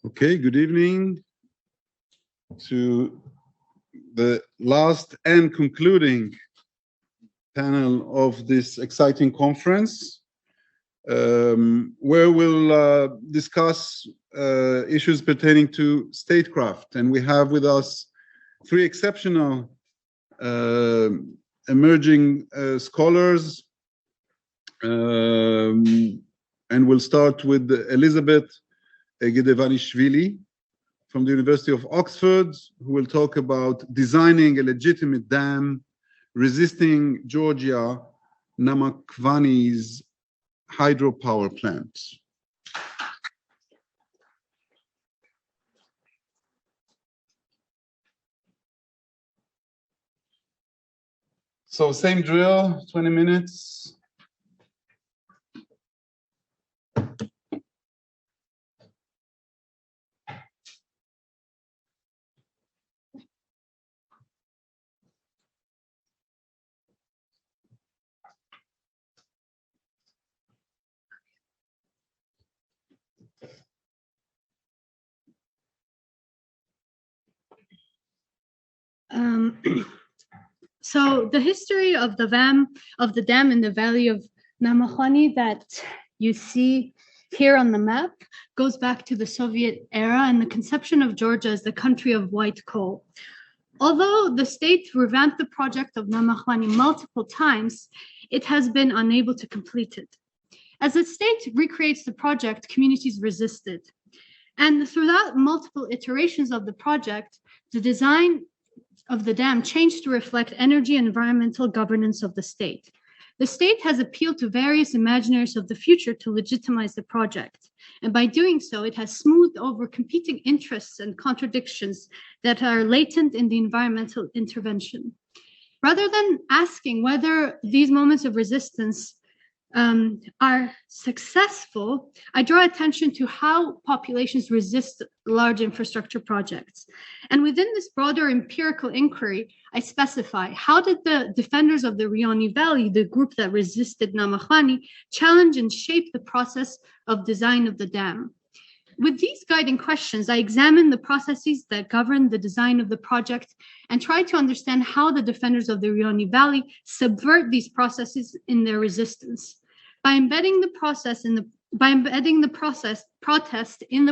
Okay, good evening to the last and concluding panel of this exciting conference, where we'll discuss issues pertaining to statecraft. And we have with us three exceptional emerging scholars. And we'll start with Elisabed Gedevanishvili from the University of Oxford, who will talk about designing a legitimate dam, resisting Georgia Namakhvani's hydropower plant. So same drill, 20 minutes. So the history of the dam in the valley of Namakhvani that you see here on the map goes back to the Soviet era and the conception of Georgia as the country of white coal. Although the state revamped the project of Namakhvani multiple times, it has been unable to complete it. As the state recreates the project, communities resisted. And throughout multiple iterations of the project, the design of the dam changed to reflect energy and environmental governance of the state. The state has appealed to various imaginaries of the future to legitimize the project. And by doing so, it has smoothed over competing interests and contradictions that are latent in the environmental intervention. Rather than asking whether these moments of resistance are successful, I draw attention to how populations resist large infrastructure projects. And within this broader empirical inquiry, I specify, how did the defenders of the Rioni Valley, the group that resisted Namakhvani, challenge and shape the process of design of the dam? With these guiding questions, I examine the processes that govern the design of the project and try to understand how the defenders of the Rioni Valley subvert these processes in their resistance. By embedding the protest in the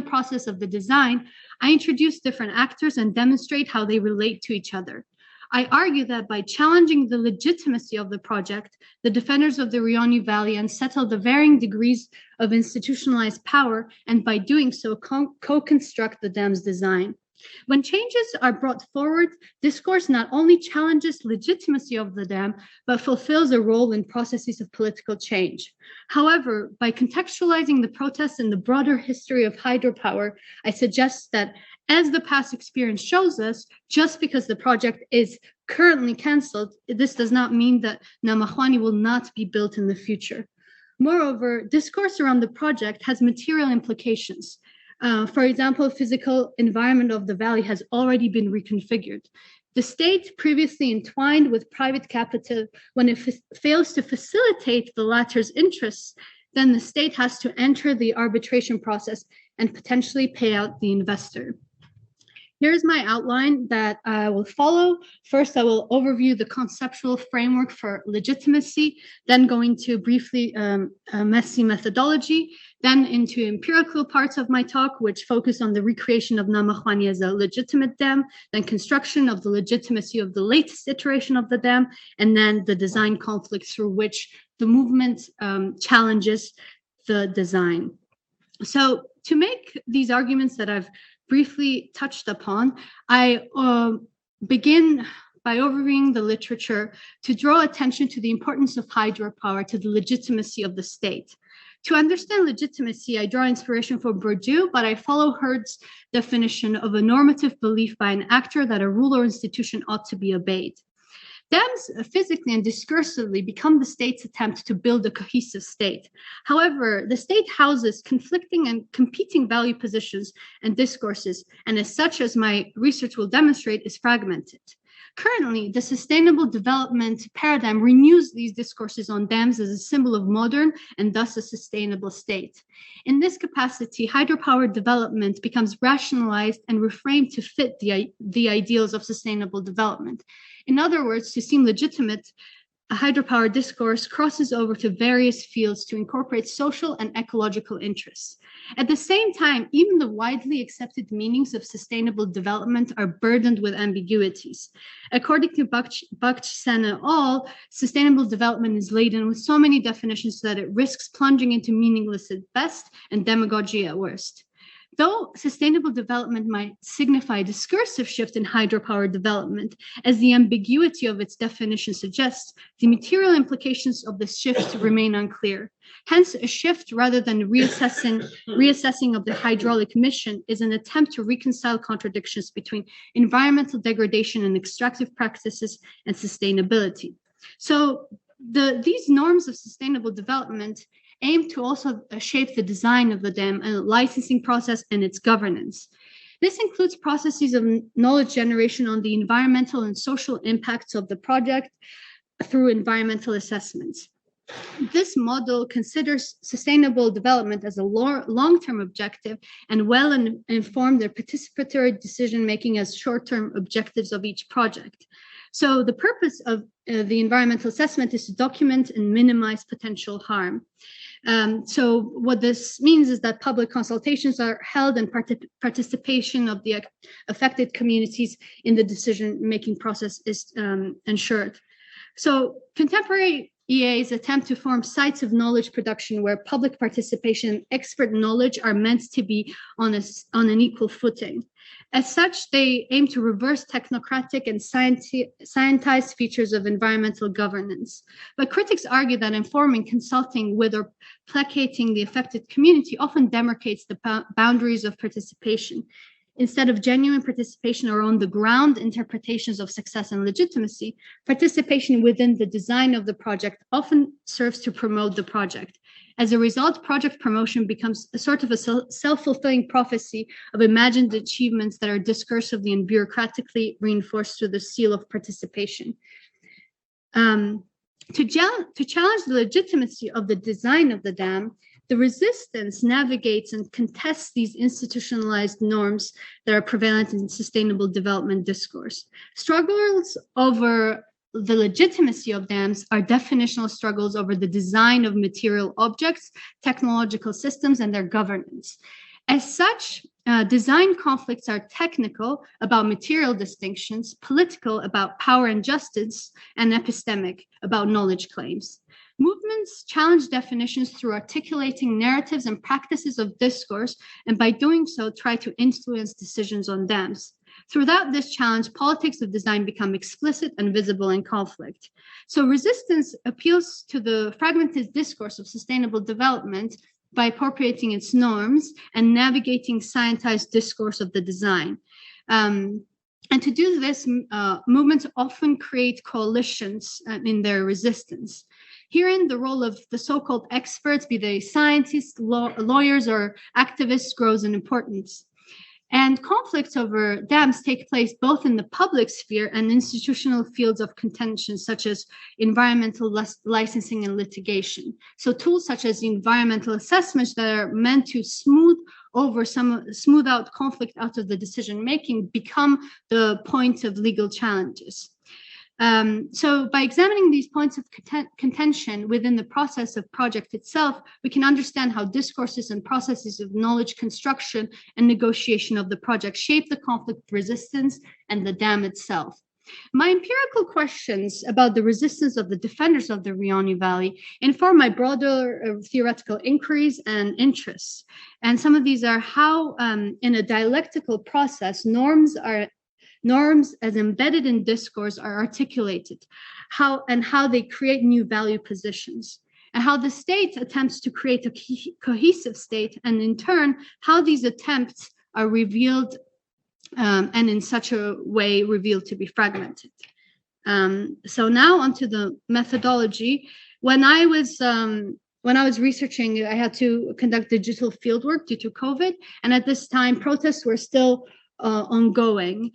process of the design, I introduce different actors and demonstrate how they relate to each other. I argue that by challenging the legitimacy of the project, the defenders of the Rioni Valley unsettle the varying degrees of institutionalized power, and by doing so, co-construct the dam's design. When changes are brought forward, discourse not only challenges legitimacy of the dam, but fulfills a role in processes of political change. However, by contextualizing the protests in the broader history of hydropower, I suggest that, as the past experience shows us, just because the project is currently canceled, this does not mean that Namakhvani will not be built in the future. Moreover, discourse around the project has material implications. For example, physical environment of the valley has already been reconfigured. The state previously entwined with private capital, when it fails to facilitate the latter's interests, then the state has to enter the arbitration process and potentially pay out the investor. Here's my outline that I will follow. First, I will overview the conceptual framework for legitimacy, then go into briefly messy methodology, then into empirical parts of my talk, which focus on the recreation of Namakhvani as a legitimate dam, then construction of the legitimacy of the latest iteration of the dam, and then the design conflict through which the movement challenges the design. So to make these arguments that I've briefly touched upon, I begin by overviewing the literature to draw attention to the importance of hydropower to the legitimacy of the state. To understand legitimacy, I draw inspiration from Bourdieu, but I follow Hurd's definition of a normative belief by an actor that a rule or institution ought to be obeyed. Dams physically and discursively become the state's attempt to build a cohesive state. However, the state houses conflicting and competing value positions and discourses, and as such, as my research will demonstrate, is fragmented. Currently, the sustainable development paradigm renews these discourses on dams as a symbol of modern and thus a sustainable state. In this capacity, hydropower development becomes rationalized and reframed to fit the ideals of sustainable development. In other words, to seem legitimate, a hydropower discourse crosses over to various fields to incorporate social and ecological interests. At the same time, even the widely accepted meanings of sustainable development are burdened with ambiguities. According to Bacsadi et al., sustainable development is laden with so many definitions that it risks plunging into meaningless at best and demagogy at worst. Though sustainable development might signify a discursive shift in hydropower development, as the ambiguity of its definition suggests, the material implications of this shift remain unclear. Hence, a shift rather than reassessing of the hydraulic mission is an attempt to reconcile contradictions between environmental degradation and extractive practices and sustainability. So these norms of sustainable development aim to also shape the design of the dam and licensing process and its governance. This includes processes of knowledge generation on the environmental and social impacts of the project through environmental assessments. This model considers sustainable development as a long-term objective and well-informed their participatory decision-making as short-term objectives of each project. So the purpose of the environmental assessment is to document and minimize potential harm. So what this means is that public consultations are held and participation of the affected communities in the decision-making process is ensured. So contemporary EAs attempt to form sites of knowledge production where public participation and expert knowledge are meant to be on an equal footing. As such, they aim to reverse technocratic and scientized features of environmental governance. But critics argue that informing, consulting with, or placating the affected community often demarcates the boundaries of participation. Instead of genuine participation or on-the-ground interpretations of success and legitimacy, participation within the design of the project often serves to promote the project. As a result, project promotion becomes a sort of a self-fulfilling prophecy of imagined achievements that are discursively and bureaucratically reinforced through the seal of participation. To challenge the legitimacy of the design of the dam, the resistance navigates and contests these institutionalized norms that are prevalent in sustainable development discourse. Struggles over the legitimacy of dams are definitional struggles over the design of material objects, technological systems, and their governance. As such, design conflicts are technical about material distinctions, political about power and justice, and epistemic about knowledge claims. Movements challenge definitions through articulating narratives and practices of discourse, and by doing so, try to influence decisions on dams. Throughout this challenge, politics of design become explicit and visible in conflict. So resistance appeals to the fragmented discourse of sustainable development by appropriating its norms and navigating scientized discourse of the design. And to do this, movements often create coalitions in their resistance. Herein, the role of the so-called experts, be they scientists, lawyers, or activists, grows in importance. And conflicts over dams take place both in the public sphere and institutional fields of contention, such as environmental licensing and litigation. So tools such as environmental assessments that are meant to smooth out conflict out of the decision-making become the point of legal challenges. So by examining these points of contention within the process of project itself, we can understand how discourses and processes of knowledge construction and negotiation of the project shape the conflict resistance and the dam itself. My empirical questions about the resistance of the defenders of the Rioni Valley inform my broader theoretical inquiries and interests. And some of these are how, in a dialectical process, norms as embedded in discourse are articulated, how they create new value positions, and how the state attempts to create a cohesive state, and in turn, how these attempts are revealed and in such a way revealed to be fragmented. So now onto the methodology. When I was researching, I had to conduct digital fieldwork due to COVID, and at this time, protests were still ongoing.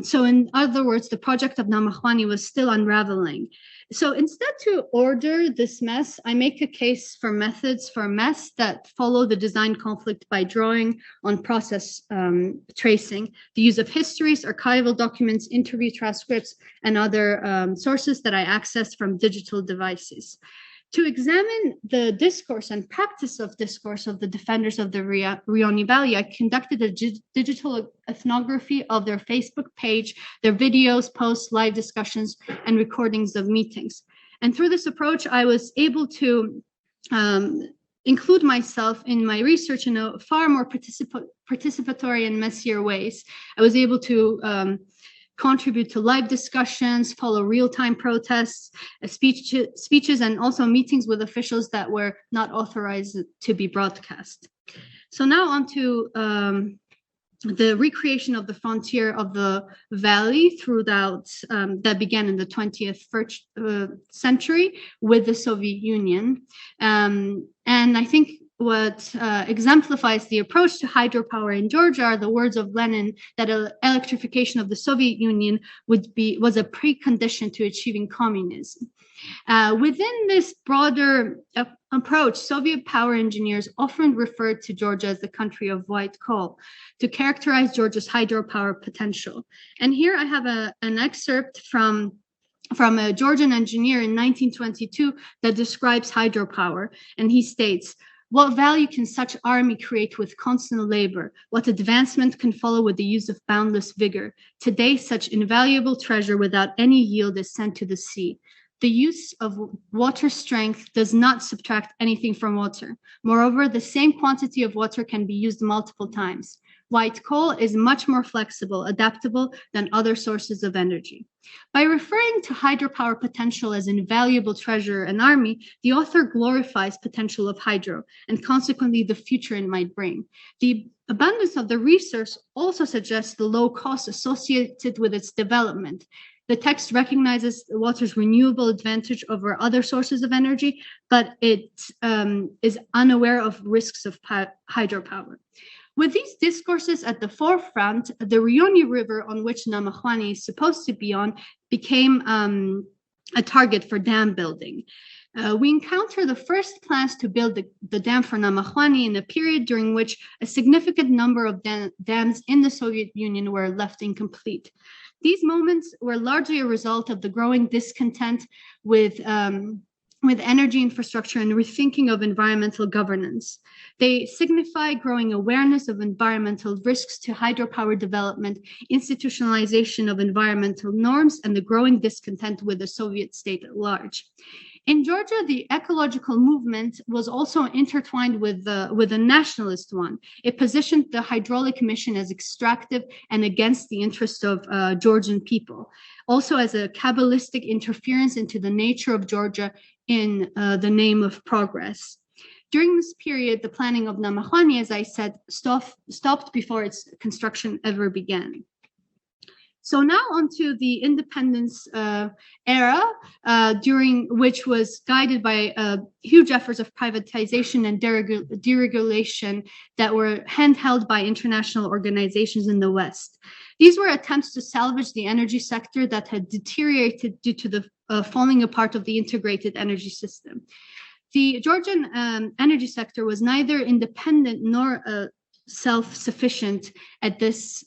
So in other words, the project of Namakhvani was still unraveling. So instead to order this mess, I make a case for methods for mess that follow the design conflict by drawing on process tracing, the use of histories, archival documents, interview transcripts, and other sources that I access from digital devices. To examine the discourse and practice of discourse of the defenders of the Rioni Valley, I conducted a digital ethnography of their Facebook page, their videos, posts, live discussions, and recordings of meetings. And through this approach, I was able to include myself in my research in a far more participatory and messier ways. I was able to contribute to live discussions, follow real-time protests, speeches, and also meetings with officials that were not authorized to be broadcast. So now on to the recreation of the frontier of the valley throughout that began in the 20th century with the Soviet Union. And I think what exemplifies the approach to hydropower in Georgia are the words of Lenin that electrification of the Soviet Union was a precondition to achieving communism. Within this broader approach, Soviet power engineers often referred to Georgia as the country of white coal to characterize Georgia's hydropower potential. And here I have an excerpt from a Georgian engineer in 1922 that describes hydropower, and he states, "What value can such army create with constant labor? What advancement can follow with the use of boundless vigor? Today, such invaluable treasure without any yield is sent to the sea. The use of water strength does not subtract anything from water. Moreover, the same quantity of water can be used multiple times. White coal is much more flexible, adaptable than other sources of energy." By referring to hydropower potential as invaluable treasure and army, the author glorifies potential of hydro and consequently the future it might bring. The abundance of the resource also suggests the low cost associated with its development. The text recognizes the water's renewable advantage over other sources of energy, but it is unaware of risks of hydropower. With these discourses at the forefront, the Rioni River, on which Namakhvani is supposed to be on, became a target for dam building. We encounter the first plans to build the dam for Namakhvani in a period during which a significant number of dams in the Soviet Union were left incomplete. These moments were largely a result of the growing discontent with energy infrastructure and rethinking of environmental governance. They signify growing awareness of environmental risks to hydropower development, institutionalization of environmental norms, and the growing discontent with the Soviet state at large. In Georgia, the ecological movement was also intertwined with a nationalist one. It positioned the hydraulic mission as extractive and against the interests of Georgian people, also as a Kabbalistic interference into the nature of Georgia in the name of progress. During this period, the planning of Namakhvani, as I said, stopped before its construction ever began. So now onto the independence era, during which was guided by huge efforts of privatization and deregulation that were handheld by international organizations in the West. These were attempts to salvage the energy sector that had deteriorated due to the falling apart of the integrated energy system. The Georgian energy sector was neither independent nor self-sufficient at this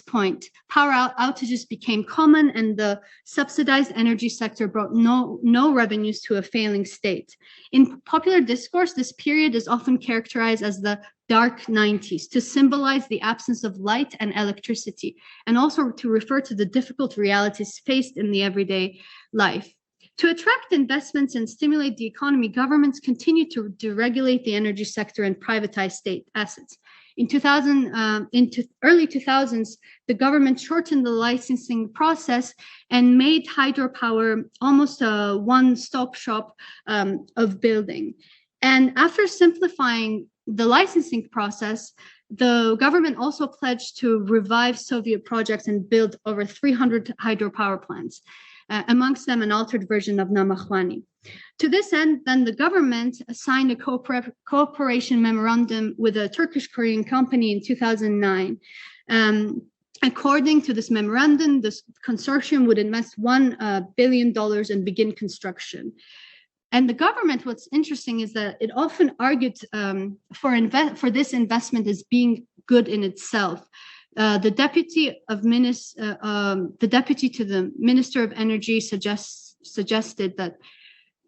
point. Power outages became common, and the subsidized energy sector brought no revenues to a failing state. In popular discourse, this period is often characterized as the dark 90s to symbolize the absence of light and electricity, and also to refer to the difficult realities faced in the everyday life. To attract investments and stimulate the economy, governments continued to deregulate the energy sector and privatize state assets. Into early 2000s, the government shortened the licensing process and made hydropower almost a one-stop shop of building. And after simplifying the licensing process, the government also pledged to revive Soviet projects and build over 300 hydropower plants. amongst them an altered version of Namakhvani. To this end, then the government signed a cooperation memorandum with a Turkish-Korean company in 2009. According to this memorandum, this consortium would invest $1 billion and begin construction. And the government, what's interesting is that it often argued for this investment as being good in itself. The deputy to the Minister of Energy suggested that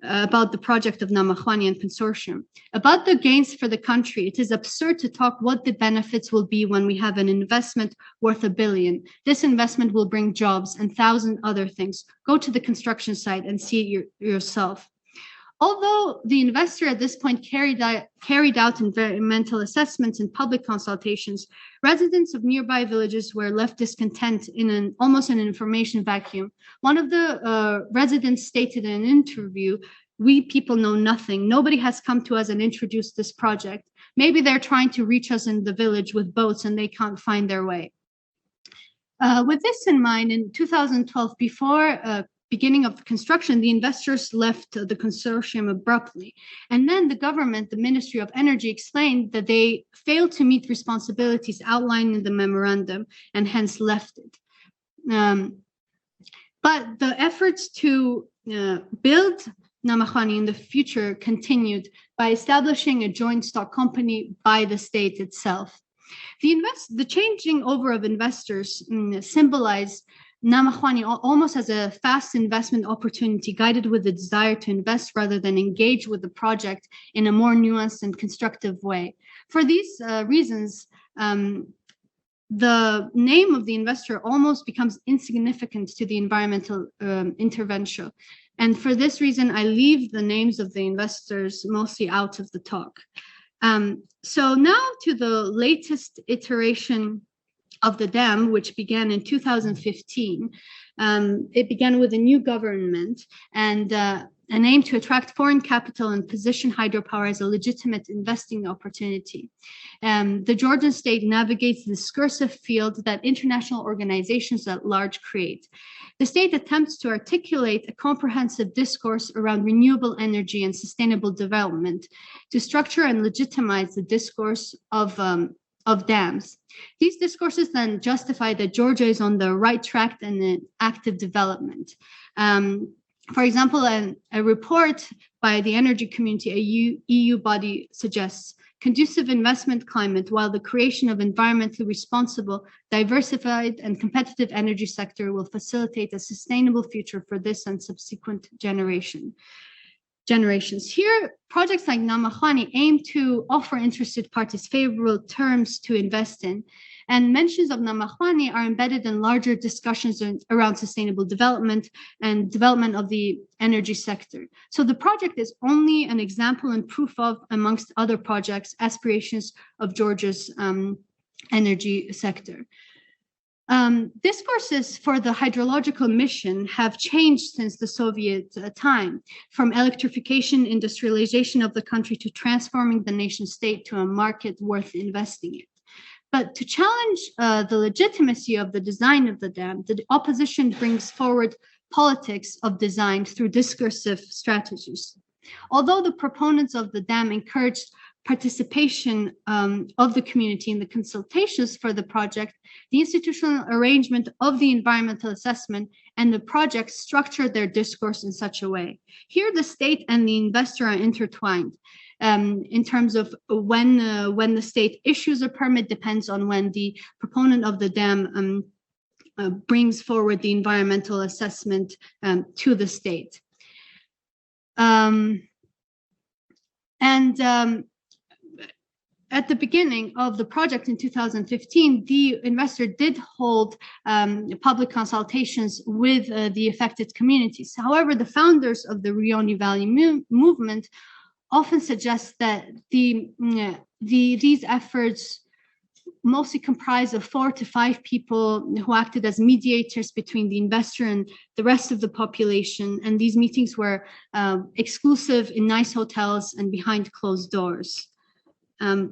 about the project of Namakhvani and consortium. About the gains for the country, it is absurd to talk what the benefits will be when we have an investment worth $1 billion. This investment will bring jobs and 1,000 other things. Go to the construction site and see it yourself. Although the investor at this point carried out environmental assessments and public consultations, residents of nearby villages were left discontent in almost an information vacuum. One of the residents stated in an interview, "We people know nothing. Nobody has come to us and introduced this project. Maybe they're trying to reach us in the village with boats and they can't find their way." With this in mind, in 2012, before beginning of construction, the investors left the consortium abruptly. And then the government, the Ministry of Energy, explained that they failed to meet responsibilities outlined in the memorandum and hence left it. But the efforts to build Namakhvani in the future continued by establishing a joint stock company by the state itself. The changing over of investors symbolized Namakhvani almost as a fast investment opportunity guided with the desire to invest rather than engage with the project in a more nuanced and constructive way. For these reasons, the name of the investor almost becomes insignificant to the environmental intervention. And for this reason, I leave the names of the investors mostly out of the talk. So now to the latest iteration of the dam, which began in 2015. It began with a new government and an aim to attract foreign capital and position hydropower as a legitimate investing opportunity. The Georgian state navigates the discursive field that international organizations at large create. The state attempts to articulate a comprehensive discourse around renewable energy and sustainable development to structure and legitimize the discourse of dams. These discourses then justify that Georgia is on the right track and in active development. For example, a report by the energy community, a EU body, suggests conducive investment climate while the creation of environmentally responsible, diversified, and competitive energy sector will facilitate a sustainable future for this and subsequent generations. Here, projects like Namakhvani aim to offer interested parties favorable terms to invest in, and mentions of Namakhvani are embedded in larger discussions around sustainable development and development of the energy sector. So the project is only an example and proof of, amongst other projects, aspirations of Georgia's energy sector. Discourses for the hydrological mission have changed since the Soviet time, from electrification, industrialization of the country to transforming the nation state to a market worth investing in. But to challenge the legitimacy of the design of the dam, the opposition brings forward politics of design through discursive strategies. Although the proponents of the dam encouraged participation of the community in the consultations for the project, the institutional arrangement of the environmental assessment and the project structured their discourse in such a way. Here, the state and the investor are intertwined. In terms of when the state issues a permit depends on when the proponent of the dam brings forward the environmental assessment to the state. At the beginning of the project in 2015, the investor did hold public consultations with the affected communities. However, the founders of the Rioni Valley movement often suggest that these efforts mostly comprise of 4 to 5 people who acted as mediators between the investor and the rest of the population. And these meetings were exclusive in nice hotels and behind closed doors.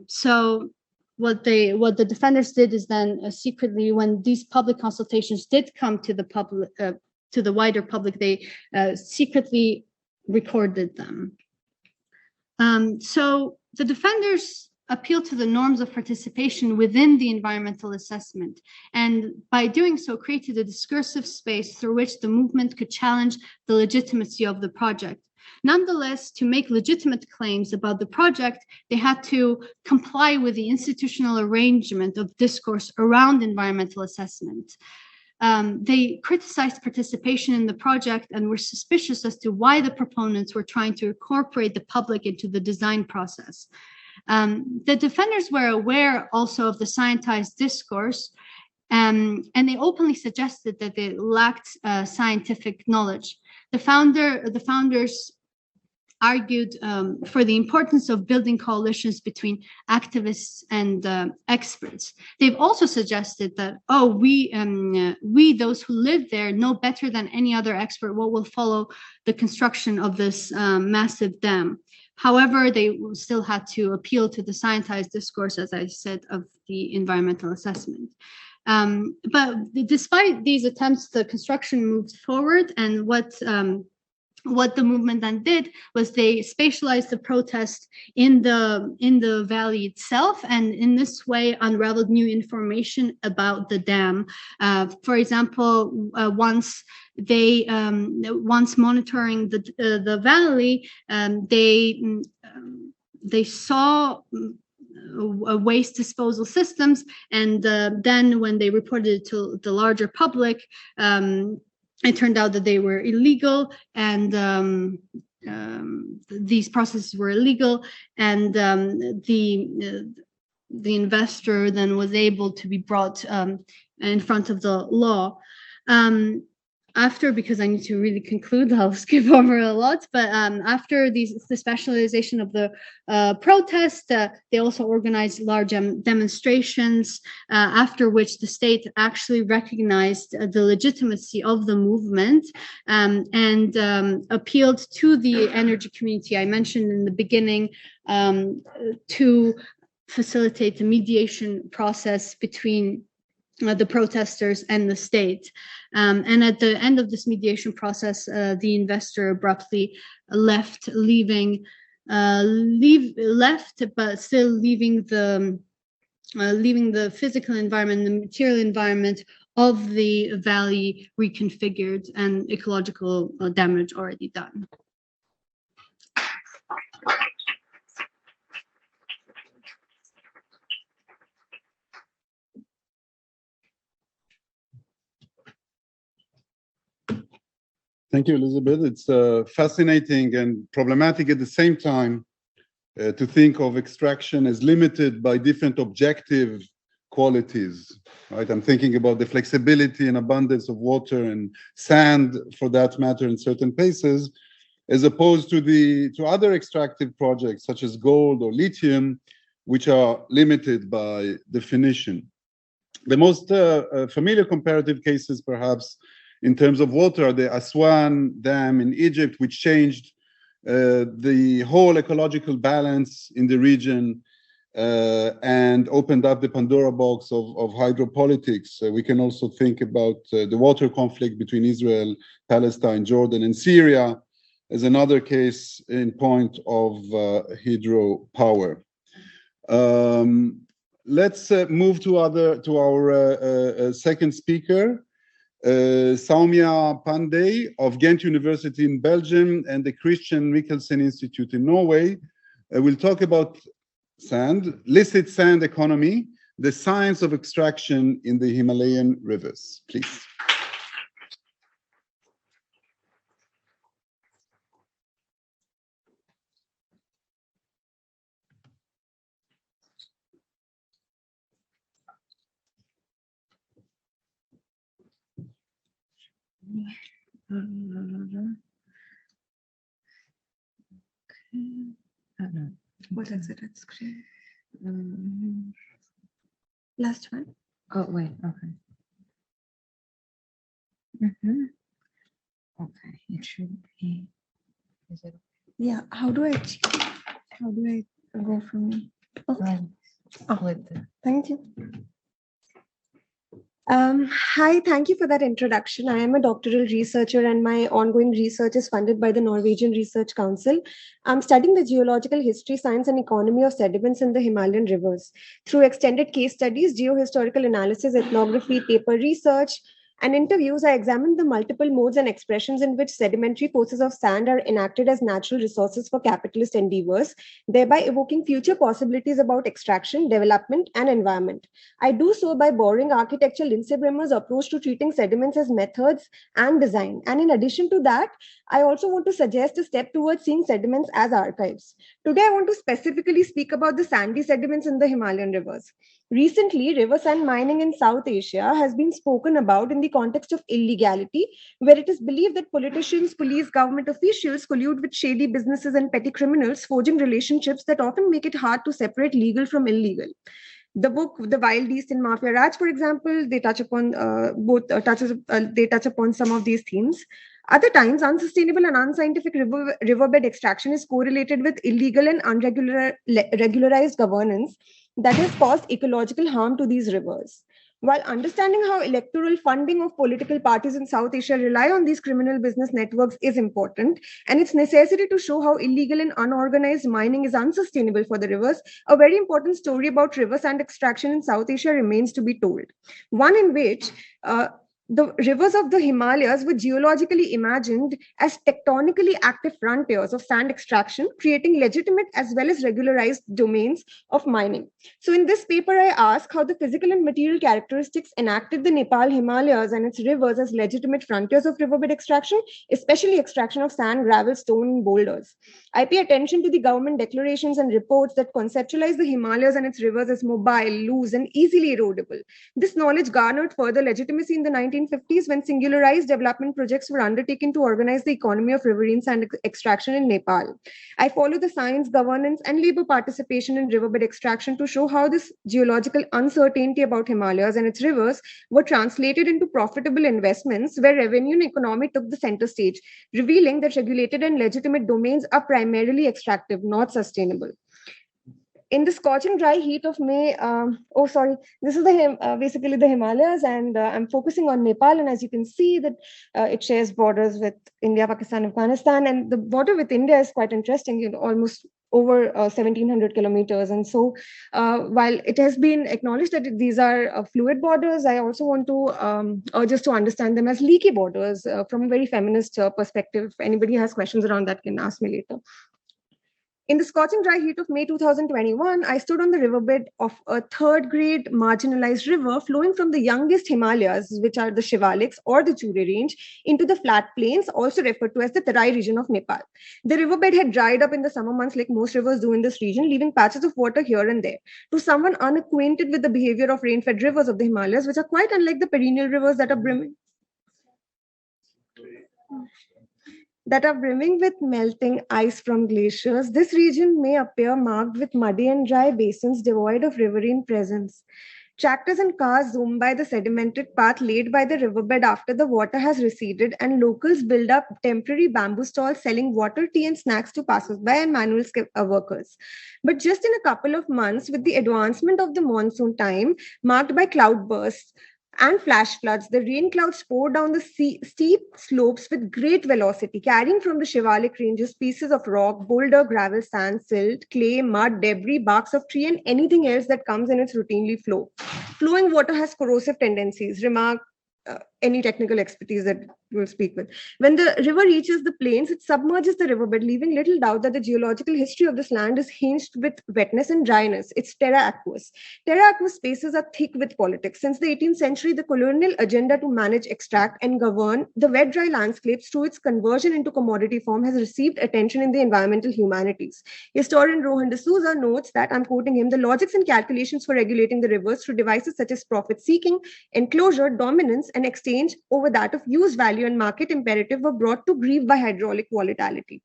So what the defenders did is then secretly, when these public consultations did come to the to the wider public. They secretly recorded them. So the defenders appeal to the norms of participation within the environmental assessment, and by doing so created a discursive space through which the movement could challenge the legitimacy of the project. Nonetheless, to make legitimate claims about the project, they had to comply with the institutional arrangement of discourse around environmental assessment. They criticized participation in the project and were suspicious as to why the proponents were trying to incorporate the public into the design process. The defenders were aware also of the scientized discourse, and they openly suggested that they lacked scientific knowledge. The founders argued for the importance of building coalitions between activists and experts. They've also suggested that, we those who live there know better than any other expert what will follow the construction of this massive dam. However, they still had to appeal to the scientized discourse, as I said, of the environmental assessment. But despite these attempts, the construction moved forward, and what the movement then did was they spatialized the protest in the valley itself, and in this way unraveled new information about the dam. For example, once monitoring the valley, they saw waste disposal systems, and then when they reported it to the larger public, it turned out that they were illegal, and these processes were illegal, and the investor then was able to be brought in front of the law. Because I need to really conclude, I'll skip over a lot, but after the specialization of the protest, they also organized large demonstrations, after which the state actually recognized the legitimacy of the movement, and appealed to the energy community I mentioned in the beginning to facilitate the mediation process between the protesters and the state. And at the end of this mediation process, the investor abruptly left, but still leaving the physical environment, the material environment of the valley reconfigured, and ecological damage already done. Thank you, Elisabed. It's fascinating and problematic at the same time to think of extraction as limited by different objective qualities, right? I'm thinking about the flexibility and abundance of water and sand, for that matter, in certain places, as opposed to other extractive projects such as gold or lithium, which are limited by definition. The most familiar comparative cases, perhaps, in terms of water, the Aswan Dam in Egypt, which changed the whole ecological balance in the region and opened up the Pandora box of hydropolitics. We can also think about the water conflict between Israel, Palestine, Jordan, and Syria as another case in point of hydropower. Let's move to our second speaker. Saumya Pandey of Ghent University in Belgium and the Christian Michelsen Institute in Norway will talk about sand, licit sand economy, the science of extraction in the Himalayan rivers. Please. What is it? Last one. Oh, wait, okay. Okay, it should be. Is it? Yeah, how do I go from? Okay. With the, Thank you. Hi, thank you for that introduction. I am a doctoral researcher and my ongoing research is funded by the Norwegian Research Council. I'm studying the geological history, science, and economy of sediments in the Himalayan rivers. Through extended case studies, geohistorical analysis, ethnography, paper research, and interviews, I examined the multiple modes and expressions in which sedimentary forces of sand are enacted as natural resources for capitalist endeavors, thereby evoking future possibilities about extraction, development, and environment. I do so by borrowing architecture Lindsay Bremer's approach to treating sediments as methods and design. And in addition to that, I also want to suggest a step towards seeing sediments as archives. Today, I want to specifically speak about the sandy sediments in the Himalayan rivers. Recently, river sand mining in South Asia has been spoken about in the context of illegality, where it is believed that politicians, police, government officials collude with shady businesses and petty criminals, forging relationships that often make it hard to separate legal from illegal. The book The Wild East in Mafia Raj, for example, they touch upon they touch upon some of these themes. Other times, unsustainable and unscientific riverbed extraction is correlated with illegal and regularized governance that has caused ecological harm to these rivers. While understanding how electoral funding of political parties in South Asia rely on these criminal business networks is important, and it's necessary to show how illegal and unorganized mining is unsustainable for the rivers, a very important story about river sand extraction in South Asia remains to be told. One in which the rivers of the Himalayas were geologically imagined as tectonically active frontiers of sand extraction, creating legitimate as well as regularized domains of mining. So, in this paper, I ask how the physical and material characteristics enacted the Nepal Himalayas and its rivers as legitimate frontiers of riverbed extraction, especially extraction of sand, gravel, stone, and boulders. I pay attention to the government declarations and reports that conceptualize the Himalayas and its rivers as mobile, loose, and easily erodible. This knowledge garnered further legitimacy in the 1950s when singularized development projects were undertaken to organize the economy of riverine sand extraction in Nepal. I follow the science, governance, and labor participation in riverbed extraction to show how this geological uncertainty about Himalayas and its rivers were translated into profitable investments where revenue and economy took the center stage, revealing that regulated and legitimate domains are primarily extractive, not sustainable. In the scorching dry heat of May, this is basically the Himalayas, and I'm focusing on Nepal. And as you can see, that it shares borders with India, Pakistan, Afghanistan, and the border with India is quite interesting. Almost over 1,700 kilometers. And so, while it has been acknowledged that these are fluid borders, I also want to urge us to understand them as leaky borders from a very feminist perspective. If anybody has questions around that, can ask me later. In the scorching dry heat of May 2021, I stood on the riverbed of a third-grade marginalized river flowing from the youngest Himalayas, which are the Shivaliks or the Chure Range, into the flat plains, also referred to as the Tarai region of Nepal. The riverbed had dried up in the summer months like most rivers do in this region, leaving patches of water here and there. To someone unacquainted with the behavior of rain-fed rivers of the Himalayas, which are quite unlike the perennial rivers that are brimming with melting ice from glaciers, this region may appear marked with muddy and dry basins devoid of riverine presence. Tractors and cars zoom by the sedimented path laid by the riverbed after the water has receded, and locals build up temporary bamboo stalls selling water, tea, and snacks to passers-by and manual workers. But just in a couple of months, with the advancement of the monsoon time, marked by cloudbursts, and flash floods, the rain clouds pour down the steep slopes with great velocity, carrying from the Shivalik ranges pieces of rock, boulder, gravel, sand, silt, clay, mud, debris, barks of tree, and anything else that comes in its routinely flow. Flowing water has corrosive tendencies, remark any technical expertise that we'll speak with. When the river reaches the plains, it submerges the riverbed, leaving little doubt that the geological history of this land is hinged with wetness and dryness. It's terra aqueous. Terra aqueous spaces are thick with politics. Since the 18th century, the colonial agenda to manage, extract, and govern the wet-dry landscapes through its conversion into commodity form has received attention in the environmental humanities. Historian Rohan D'Souza notes that, I'm quoting him, the logics and calculations for regulating the rivers through devices such as profit-seeking, enclosure, dominance, and exchange over that of use value and market imperative were brought to grief by hydraulic volatility.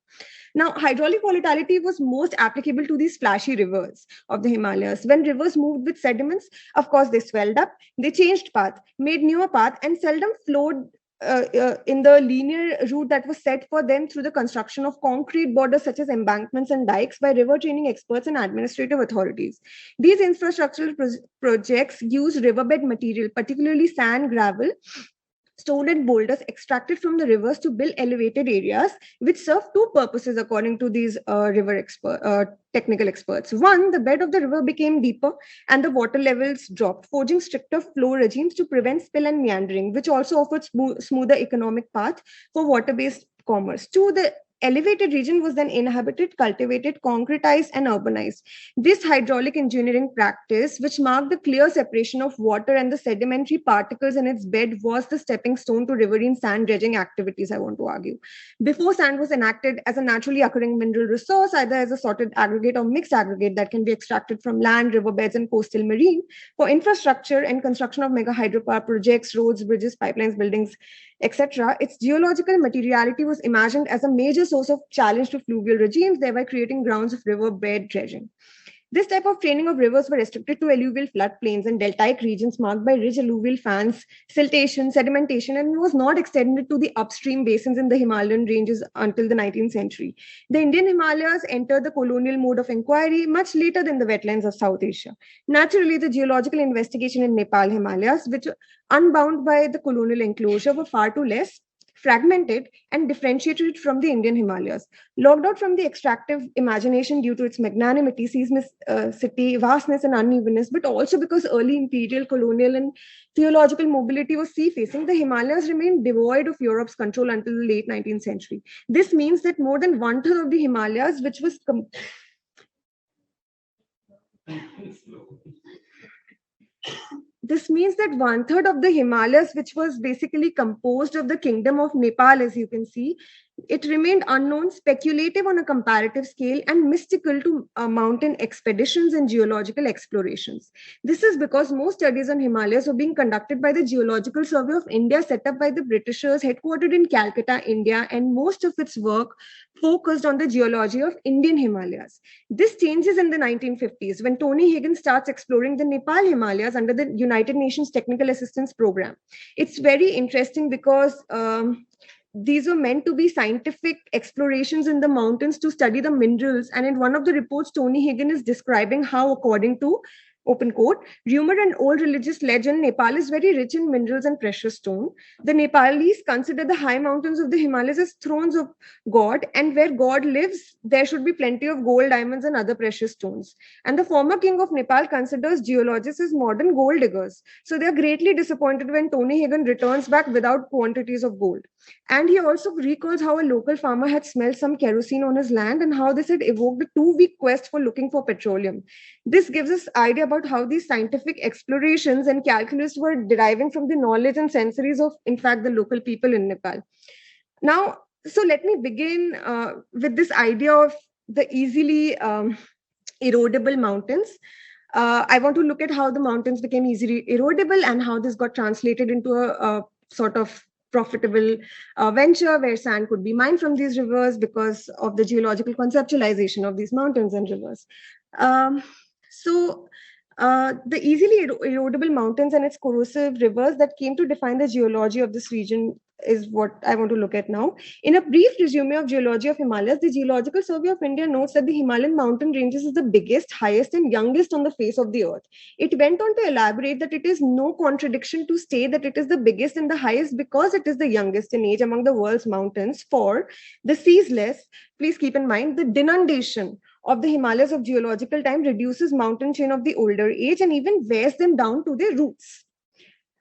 Now, hydraulic volatility was most applicable to these flashy rivers of the Himalayas. When rivers moved with sediments, of course, they swelled up, they changed path, made newer path, and seldom flowed in the linear route that was set for them through the construction of concrete borders such as embankments and dikes by river training experts and administrative authorities. These infrastructural projects use riverbed material, particularly sand, gravel, stone and boulders extracted from the rivers to build elevated areas, which serve two purposes according to these technical experts. One, the bed of the river became deeper and the water levels dropped, forging stricter flow regimes to prevent spill and meandering, which also offered smoother economic path for water-based commerce. Two, the elevated region was then inhabited, cultivated, concretized, and urbanized. This hydraulic engineering practice, which marked the clear separation of water and the sedimentary particles in its bed, was the stepping stone to riverine sand dredging activities, I want to argue. Before, sand was enacted as a naturally occurring mineral resource, either as a sorted aggregate or mixed aggregate that can be extracted from land, riverbeds, and coastal marine. For infrastructure and construction of mega hydropower projects, roads, bridges, pipelines, buildings, etc., its geological materiality was imagined as a major source of challenge to fluvial regimes, thereby creating grounds of riverbed dredging. This type of training of rivers were restricted to alluvial floodplains and deltaic regions marked by rich alluvial fans, siltation, sedimentation, and was not extended to the upstream basins in the Himalayan ranges until the 19th century. The Indian Himalayas entered the colonial mode of inquiry much later than the wetlands of South Asia. Naturally, the geological investigation in Nepal Himalayas, which unbound by the colonial enclosure, were far too less, fragmented, and differentiated from the Indian Himalayas. Locked out from the extractive imagination due to its magnanimity, seismicity, vastness, and unevenness, but also because early imperial, colonial, and theological mobility was sea-facing, the Himalayas remained devoid of Europe's control until the late 19th century. This means that more than one-third of the Himalayas, which was This means that one-third of the Himalayas, which was basically composed of the kingdom of Nepal, as you can see, it remained unknown, speculative on a comparative scale, and mystical to mountain expeditions and geological explorations. This is because most studies on Himalayas were being conducted by the Geological Survey of India, set up by the Britishers, headquartered in Calcutta, India, and most of its work focused on the geology of Indian Himalayas. This changes in the 1950s when Tony Higgins starts exploring the Nepal Himalayas under the United Nations Technical Assistance Program. It's very interesting because these were meant to be scientific explorations in the mountains to study the minerals. And in one of the reports, Tony Higgins is describing how, according to open quote, rumor and old religious legend, Nepal is very rich in minerals and precious stone. The Nepalese consider the high mountains of the Himalayas as thrones of God, and where God lives, there should be plenty of gold, diamonds, and other precious stones. And the former king of Nepal considers geologists as modern gold diggers. So they are greatly disappointed when Tony Higgins returns back without quantities of gold. And he also recalls how a local farmer had smelled some kerosene on his land and how this had evoked a 2-week quest for looking for petroleum. This gives us idea about how these scientific explorations and calculus were deriving from the knowledge and sensories of, in fact, the local people in Nepal. Now, so let me begin with this idea of the easily erodible mountains. I want to look at how the mountains became easily erodible and how this got translated into a sort of profitable venture where sand could be mined from these rivers because of the geological conceptualization of these mountains and rivers. The easily erodible mountains and its corrosive rivers that came to define the geology of this region is what I want to look at now. In a brief resume of geology of Himalayas, the Geological Survey of India notes that the Himalayan mountain ranges is the biggest, highest, and youngest on the face of the earth. It went on to elaborate that it is no contradiction to say that it is the biggest and the highest because it is the youngest in age among the world's mountains, for the ceaseless, please keep in mind, the denudation of the Himalayas of geological time reduces mountain chain of the older age and even wears them down to their roots.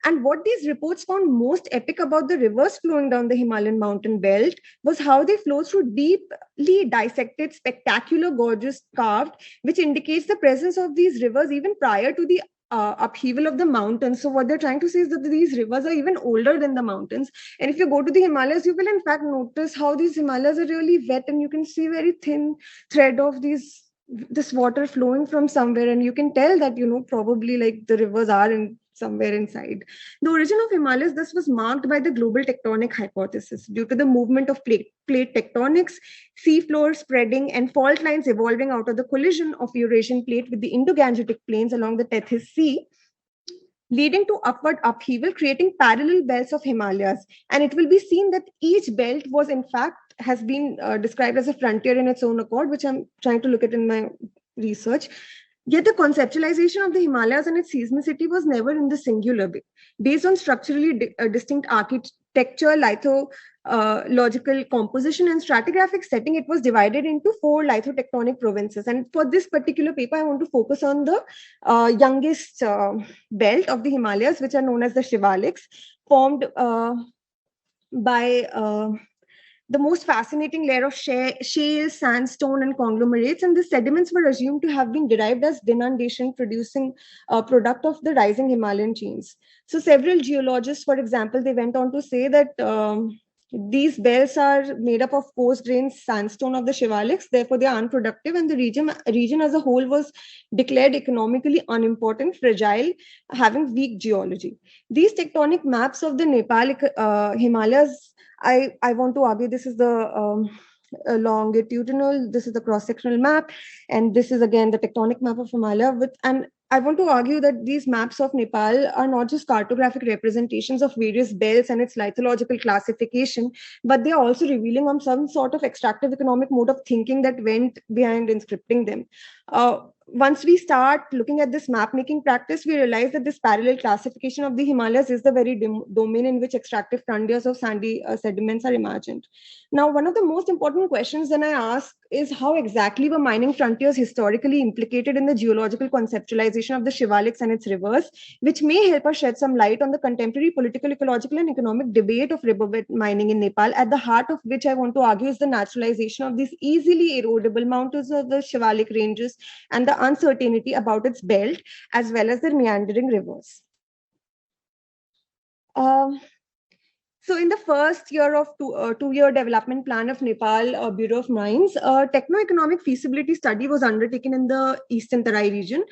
And what these reports found most epic about the rivers flowing down the Himalayan mountain belt was how they flow through deeply dissected, spectacular, gorgeous carved, which indicates the presence of these rivers even prior to the upheaval of the mountains. So what they're trying to say is that these rivers are even older than the mountains. And if you go to the Himalayas, you will in fact notice how these Himalayas are really wet, and you can see very thin thread of this water flowing from somewhere, and you can tell that, probably like the rivers are in somewhere inside. The origin of Himalayas thus was marked by the global tectonic hypothesis due to the movement of plate tectonics, seafloor spreading, and fault lines evolving out of the collision of Eurasian plate with the Indo-Gangetic plains along the Tethys Sea. leading to upward upheaval, creating parallel belts of Himalayas. And it will be seen that each belt was, in fact, has been described as a frontier in its own accord, which I'm trying to look at in my research. Yet the conceptualization of the Himalayas and its seismicity was never in the singular. Based on structurally distinct architecture, lithological composition, and stratigraphic setting, it was divided into 4 lithotectonic provinces. And for this particular paper, I want to focus on the youngest belt of the Himalayas, which are known as the Shivaliks, formed by the most fascinating layer of shale, sandstone, and conglomerates. And the sediments were assumed to have been derived as denudation, producing a product of the rising Himalayan chains. So several geologists, for example, they went on to say that these belts are made up of coarse-grained sandstone of the Shivaliks, therefore they are unproductive, and the region as a whole was declared economically unimportant, fragile, having weak geology. These tectonic maps of the Nepal Himalayas, I want to argue this is the longitudinal, this is the cross-sectional map, and this is again the tectonic map of Himalaya. And I want to argue that these maps of Nepal are not just cartographic representations of various belts and its lithological classification, but they are also revealing on some sort of extractive economic mode of thinking that went behind inscripting them. Once we start looking at this map making practice, we realize that this parallel classification of the Himalayas is the very domain in which extractive frontiers of sandy sediments are imagined. Now, one of the most important questions then I ask is how exactly were mining frontiers historically implicated in the geological conceptualization of the Shivaliks and its rivers, which may help us shed some light on the contemporary political, ecological, and economic debate of riverbed mining in Nepal, at the heart of which I want to argue is the naturalization of these easily erodible mountains of the Shivalik ranges and the uncertainty about its belt, as well as their meandering rivers. So in the first year of two-year development plan of Nepal Bureau of Mines, a techno-economic feasibility study was undertaken in the Eastern Tarai region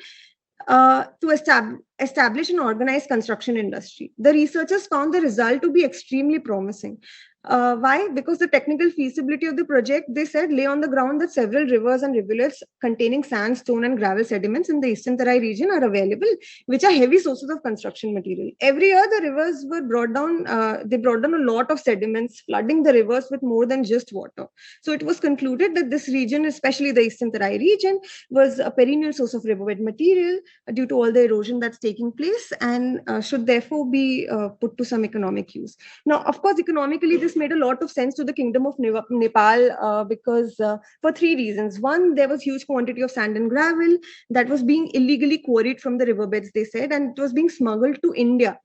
to establish an organized construction industry. The researchers found the result to be extremely promising. Why? Because the technical feasibility of the project, they said, lay on the ground that several rivers and rivulets containing sandstone and gravel sediments in the Eastern Tarai region are available, which are heavy sources of construction material. Every year, the rivers were brought down, they brought down a lot of sediments, flooding the rivers with more than just water. So it was concluded that this region, especially the Eastern Tarai region, was a perennial source of riverbed material due to all the erosion that's taking place, and should therefore be put to some economic use. Now, of course, economically, this made a lot of sense to the Kingdom of Nepal because for 3 reasons. One, there was huge quantity of sand and gravel that was being illegally quarried from the riverbeds, they said, and it was being smuggled to India.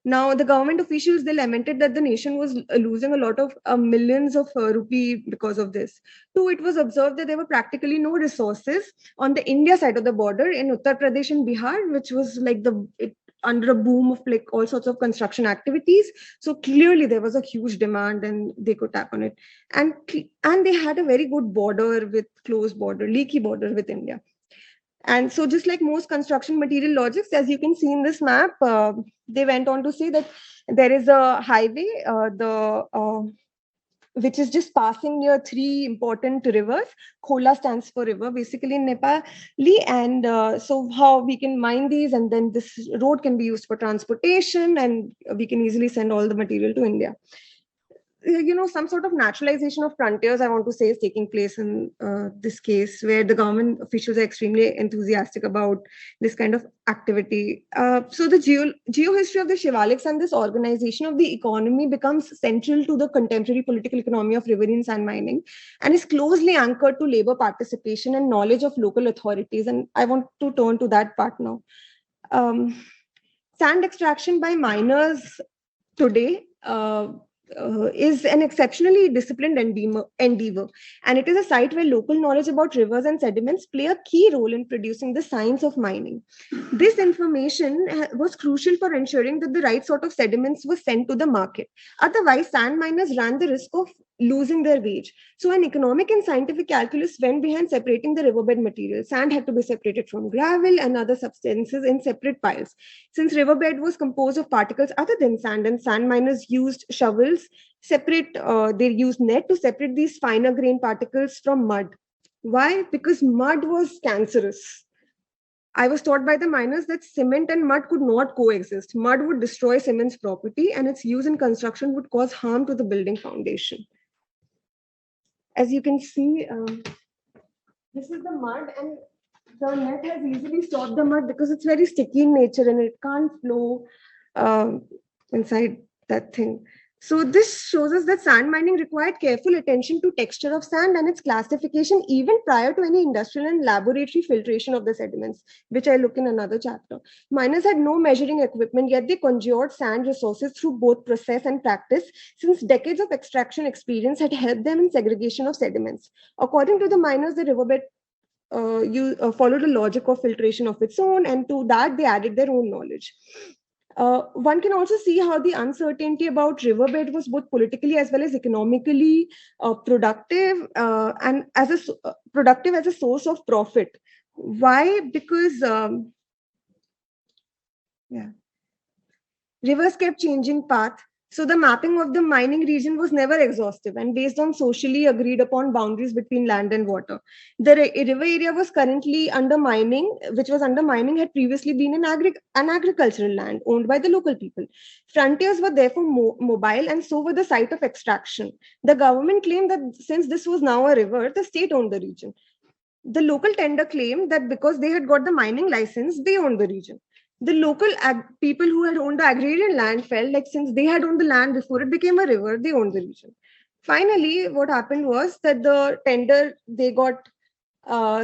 Now, the government officials, they lamented that the nation was losing a lot of millions of rupee because of this. 2, it was observed that there were practically no resources on the India side of the border in Uttar Pradesh and Bihar, which was like under a boom of like all sorts of construction activities. So clearly there was a huge demand and they could tap on it. And they had a very good border with close border, leaky border with India. And so just like most construction material logics, as you can see in this map, they went on to say that there is a highway, which is just passing near 3 important rivers. Khola stands for river, basically in Nepali. And so how we can mine these, and then this road can be used for transportation, and we can easily send all the material to India. Some sort of naturalization of frontiers, I want to say, is taking place in this case, where the government officials are extremely enthusiastic about this kind of activity. So the geohistory of the Shivaliks and this organization of the economy becomes central to the contemporary political economy of riverine sand mining, and is closely anchored to labor participation and knowledge of local authorities. And I want to turn to that part now. Sand extraction by miners today is an exceptionally disciplined endeavor, and it is a site where local knowledge about rivers and sediments play a key role in producing the science of mining. This information was crucial for ensuring that the right sort of sediments were sent to the market. Otherwise, sand miners ran the risk of losing their wage. So an economic and scientific calculus went behind separating the riverbed material. Sand had to be separated from gravel and other substances in separate piles. Since riverbed was composed of particles other than sand, and sand miners used shovels, they used net to separate these finer grain particles from mud. Why? Because mud was cancerous. I was taught by the miners that cement and mud could not coexist. Mud would destroy cement's property, and its use in construction would cause harm to the building foundation. As you can see, this is the mud, and the net has easily stopped the mud because it's very sticky in nature and it can't flow inside that thing. So this shows us that sand mining required careful attention to texture of sand and its classification even prior to any industrial and laboratory filtration of the sediments, which I look in another chapter. Miners had no measuring equipment, yet they conjured sand resources through both process and practice, since decades of extraction experience had helped them in segregation of sediments. According to the miners, the riverbed followed a logic of filtration of its own, and to that they added their own knowledge. One can also see how the uncertainty about riverbed was both politically as well as economically productive and as a source of profit. Why? Because rivers kept changing path. So the mapping of the mining region was never exhaustive and based on socially agreed upon boundaries between land and water. The river area was currently under mining, which was under mining had previously been an agricultural land owned by the local people. Frontiers were therefore mobile, and so were the site of extraction. The government claimed that since this was now a river, the state owned the region. The local tender claimed that because they had got the mining license, they owned the region. The local people who had owned the agrarian land felt like since they had owned the land before it became a river, they owned the region. Finally, what happened was that the tender, they got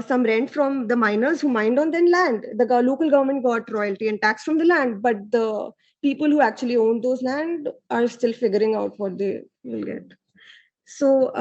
some rent from the miners who mined on their land. The local government got royalty and tax from the land, but the people who actually owned those land are still figuring out what they will get. So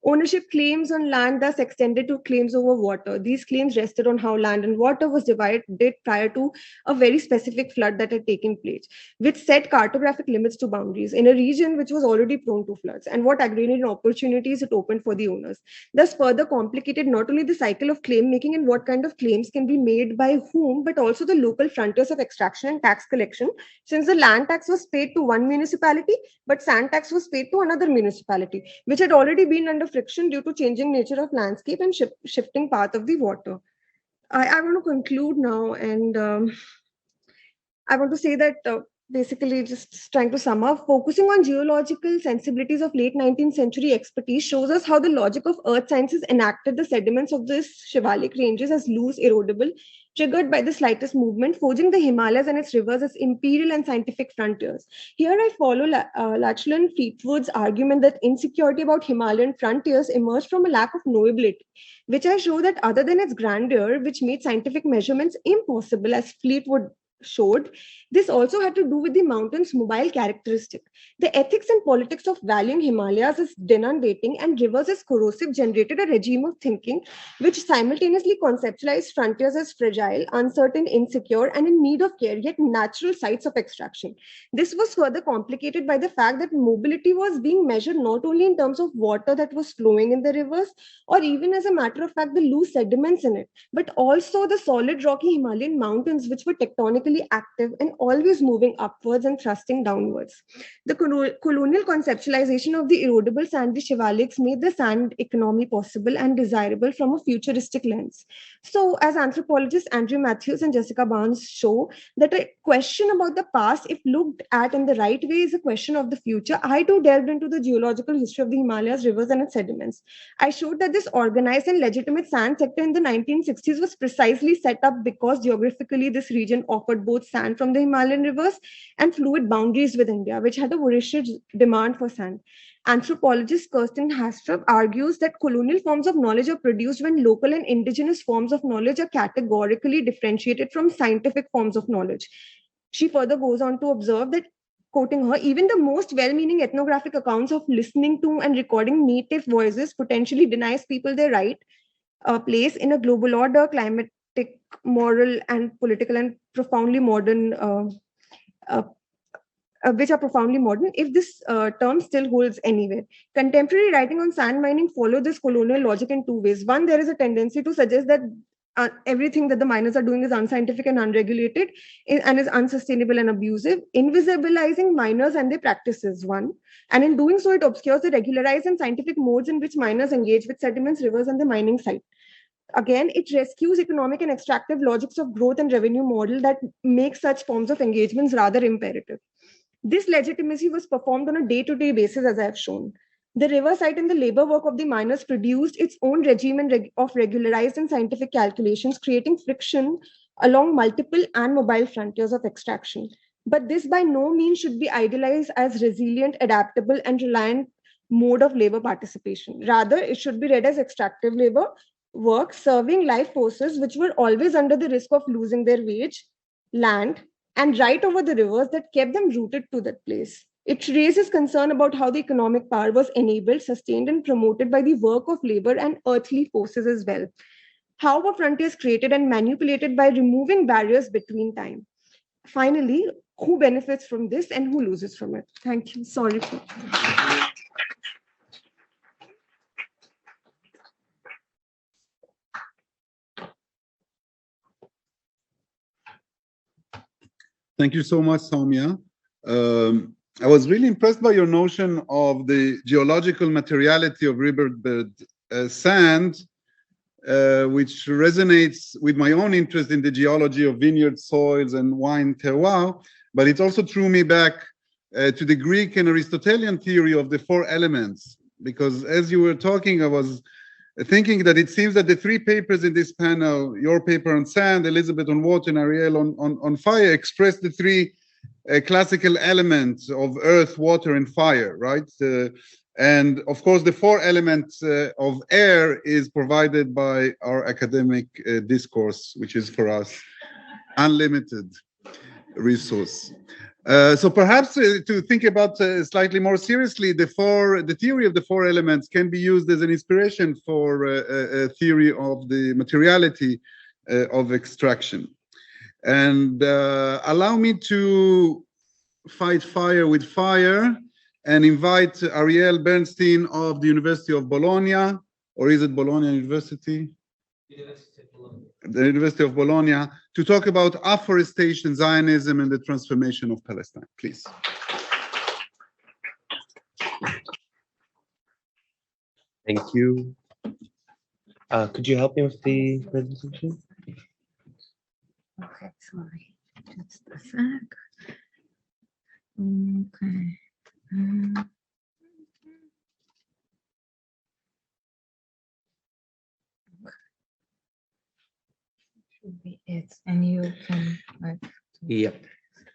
ownership claims on land thus extended to claims over water. These claims rested on how land and water was divided prior to a very specific flood that had taken place, which set cartographic limits to boundaries in a region which was already prone to floods, and what agrarian opportunities it opened for the owners. Thus further complicated not only the cycle of claim making and what kind of claims can be made by whom, but also the local frontiers of extraction and tax collection, since the land tax was paid to one municipality, but sand tax was paid to another municipality, which had already been under friction due to changing nature of landscape and shifting path of the water. I want to conclude now, and I want to say that basically just trying to sum up, focusing on geological sensibilities of late 19th century expertise shows us how the logic of earth sciences enacted the sediments of these Shivalik ranges as loose, erodible, triggered by the slightest movement, forging the Himalayas and its rivers as imperial and scientific frontiers. Here I follow Lachlan Fleetwood's argument that insecurity about Himalayan frontiers emerged from a lack of knowability, which I show that other than its grandeur, which made scientific measurements impossible, as Fleetwood showed, this also had to do with the mountain's mobile characteristic. The ethics and politics of valuing Himalayas as denuding and rivers as corrosive generated a regime of thinking which simultaneously conceptualized frontiers as fragile, uncertain, insecure, and in need of care, yet natural sites of extraction. This was further complicated by the fact that mobility was being measured not only in terms of water that was flowing in the rivers, or even as a matter of fact, the loose sediments in it, but also the solid rocky Himalayan mountains, which were tectonically active and always moving upwards and thrusting downwards. The colonial conceptualization of the erodible sandy Shivaliks made the sand economy possible and desirable from a futuristic lens. So, as anthropologists Andrew Matthews and Jessica Barnes show, that a question about the past, if looked at in the right way, is a question of the future, I too delved into the geological history of the Himalayas, rivers, and its sediments. I showed that this organized and legitimate sand sector in the 1960s was precisely set up because geographically this region offered both sand from the Himalayan rivers and fluid boundaries with India, which had a voracious demand for sand. Anthropologist Kirsten Hastrup argues that colonial forms of knowledge are produced when local and indigenous forms of knowledge are categorically differentiated from scientific forms of knowledge. She further goes on to observe that, quoting her, even the most well-meaning ethnographic accounts of listening to and recording native voices potentially denies people their right place in a global order, climatic, moral, and political, and profoundly modern, which are profoundly modern, if this term still holds anywhere. Contemporary writing on sand mining follow this colonial logic in two ways. One, there is a tendency to suggest that everything that the miners are doing is unscientific and unregulated and is unsustainable and abusive, invisibilizing miners and their practices, one. And in doing so, it obscures the regularized and scientific modes in which miners engage with sediments, rivers, and the mining site. Again, it rescues economic and extractive logics of growth and revenue model that make such forms of engagements rather imperative. This legitimacy was performed on a day-to-day basis, as I have shown. The river site and the labor work of the miners produced its own regime of regularized and scientific calculations, creating friction along multiple and mobile frontiers of extraction. But this by no means should be idealized as resilient, adaptable, and reliant mode of labor participation. Rather, it should be read as extractive labor work serving life forces which were always under the risk of losing their wage, land, and right over the rivers that kept them rooted to that place. It raises concern about how the economic power was enabled, sustained, and promoted by the work of labor and earthly forces as well. How were frontiers created and manipulated by removing barriers between time? Finally, who benefits from this and who loses from it? Thank you. Sorry for. Thank you so much, Saumya. I was really impressed by your notion of the geological materiality of riverbed sand, which resonates with my own interest in the geology of vineyard soils and wine terroir, but it also drew me back to the Greek and Aristotelian theory of the four elements, because as you were talking, I was thinking that it seems that the three papers in this panel, your paper on sand, Elisabed on water, and Ariel on fire, express the three classical elements of earth, water, and fire, right? And of course, the four elements of air is provided by our academic discourse, which is for us unlimited resource. So perhaps to think about slightly more seriously, the theory of the four elements can be used as an inspiration for a theory of the materiality of extraction. And allow me to fight fire with fire and invite Ariel Bernstein of the University of Bologna, or is it Bologna University? The University of Bologna, to talk about afforestation, Zionism, and the transformation of Palestine. Please. Thank you. Could you help me with the presentation? Okay, sorry. Just a sec. Okay. Should be it, and you can like. Yep.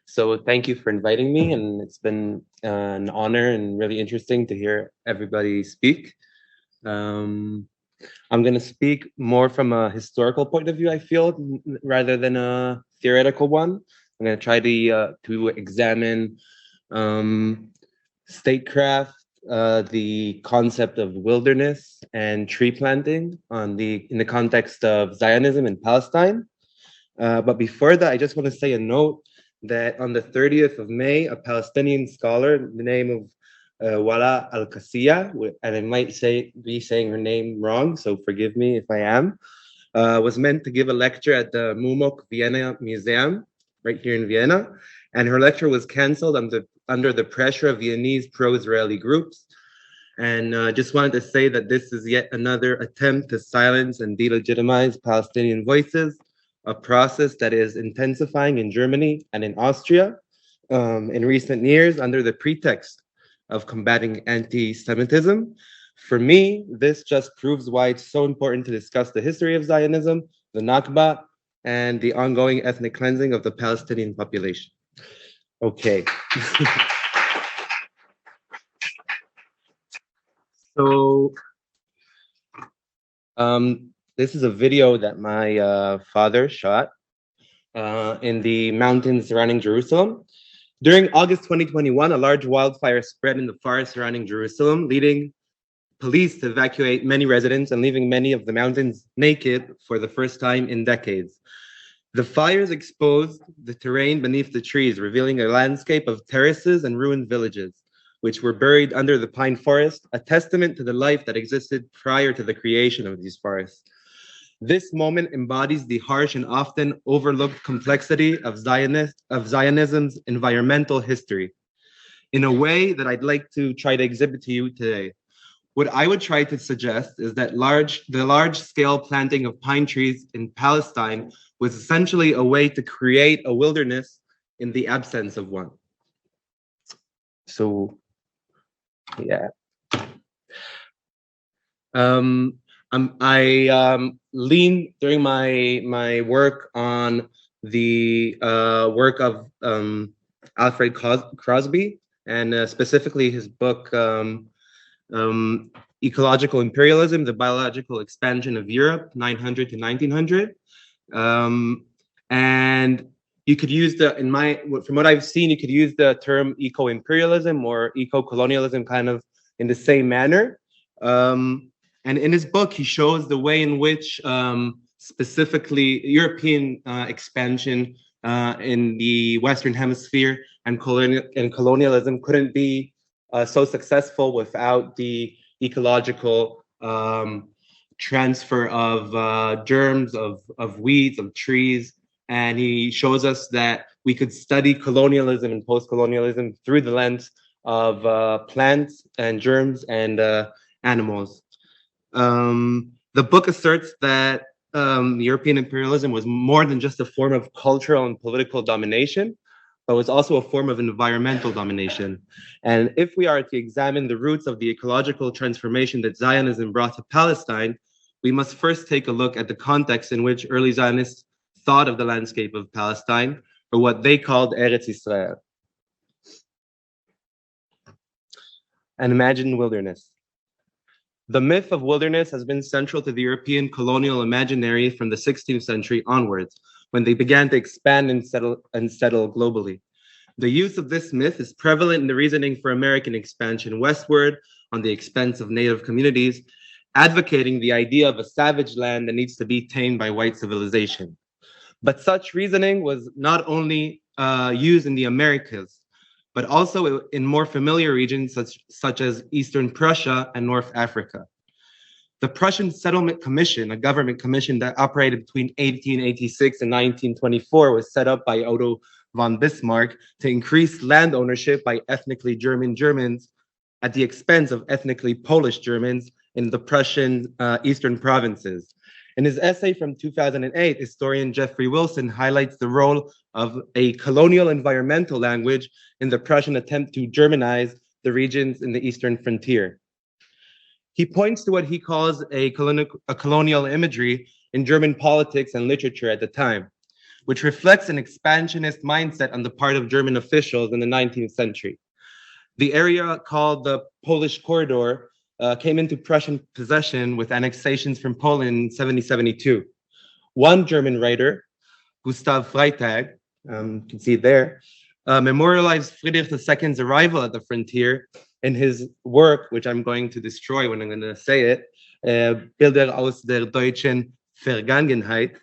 So thank you for inviting me, and it's been an honor and really interesting to hear everybody speak. I'm going to speak more from a historical point of view, I feel, rather than a theoretical one. I'm going to try to examine statecraft, the concept of wilderness and tree planting in the context of Zionism in Palestine. But before that, I just want to say a note that on the 30th of May, a Palestinian scholar, the name of Wala Al-Qasiya, and I might be saying her name wrong, so forgive me if I am, was meant to give a lecture at the Mumok Vienna Museum, right here in Vienna, and her lecture was canceled under the pressure of Viennese pro-Israeli groups. And just wanted to say that this is yet another attempt to silence and delegitimize Palestinian voices, a process that is intensifying in Germany and in Austria in recent years under the pretext of combating anti-Semitism. For me, this just proves why it's so important to discuss the history of Zionism, the Nakba, and the ongoing ethnic cleansing of the Palestinian population. Okay. So, this is a video that my father shot in the mountains surrounding Jerusalem. During August 2021, a large wildfire spread in the forest surrounding Jerusalem, leading police to evacuate many residents and leaving many of the mountains naked for the first time in decades. The fires exposed the terrain beneath the trees, revealing a landscape of terraces and ruined villages, which were buried under the pine forest, a testament to the life that existed prior to the creation of these forests. This moment embodies the harsh and often overlooked complexity of Zionism's environmental history in a way that I'd like to try to exhibit to you today. what I would try to suggest is that the large-scale planting of pine trees in Palestine was essentially a way to create a wilderness in the absence of one. So, yeah. I leaned during my work on the work of Alfred Crosby, and specifically his book Ecological Imperialism: The Biological Expansion of Europe, 900 to 1900. And you could use from what I've seen, you could use the term eco-imperialism or eco-colonialism kind of in the same manner. And in his book, he shows the way in which specifically European expansion in the Western Hemisphere and colonialism couldn't be so successful without the ecological transfer of germs, of weeds, of trees. And he shows us that we could study colonialism and post-colonialism through the lens of plants and germs and animals. The book asserts that European imperialism was more than just a form of cultural and political domination, but was also a form of environmental domination. And if we are to examine the roots of the ecological transformation that Zionism brought to Palestine, we must first take a look at the context in which early Zionists thought of the landscape of Palestine, or what they called Eretz Israel. An imagined wilderness. The myth of wilderness has been central to the European colonial imaginary from the 16th century onwards, when they began to expand and settle globally. The use of this myth is prevalent in the reasoning for American expansion westward on the expense of native communities, advocating the idea of a savage land that needs to be tamed by white civilization. But such reasoning was not only used in the Americas, but also in more familiar regions such as Eastern Prussia and North Africa. The Prussian Settlement Commission, a government commission that operated between 1886 and 1924, was set up by Otto von Bismarck to increase land ownership by ethnically German Germans at the expense of ethnically Polish Germans in the Prussian eastern provinces. In his essay from 2008, historian Jeffrey Wilson highlights the role of a colonial environmental language in the Prussian attempt to Germanize the regions in the eastern frontier. He points to what he calls a colonial imagery in German politics and literature at the time, which reflects an expansionist mindset on the part of German officials in the 19th century. The area called the Polish Corridor came into Prussian possession with annexations from Poland in 1772. One German writer, Gustav Freytag, you can see there, memorialized Friedrich II's arrival at the frontier in his work, which I'm going to destroy when I'm going to say it, Bilder aus der deutschen Vergangenheit.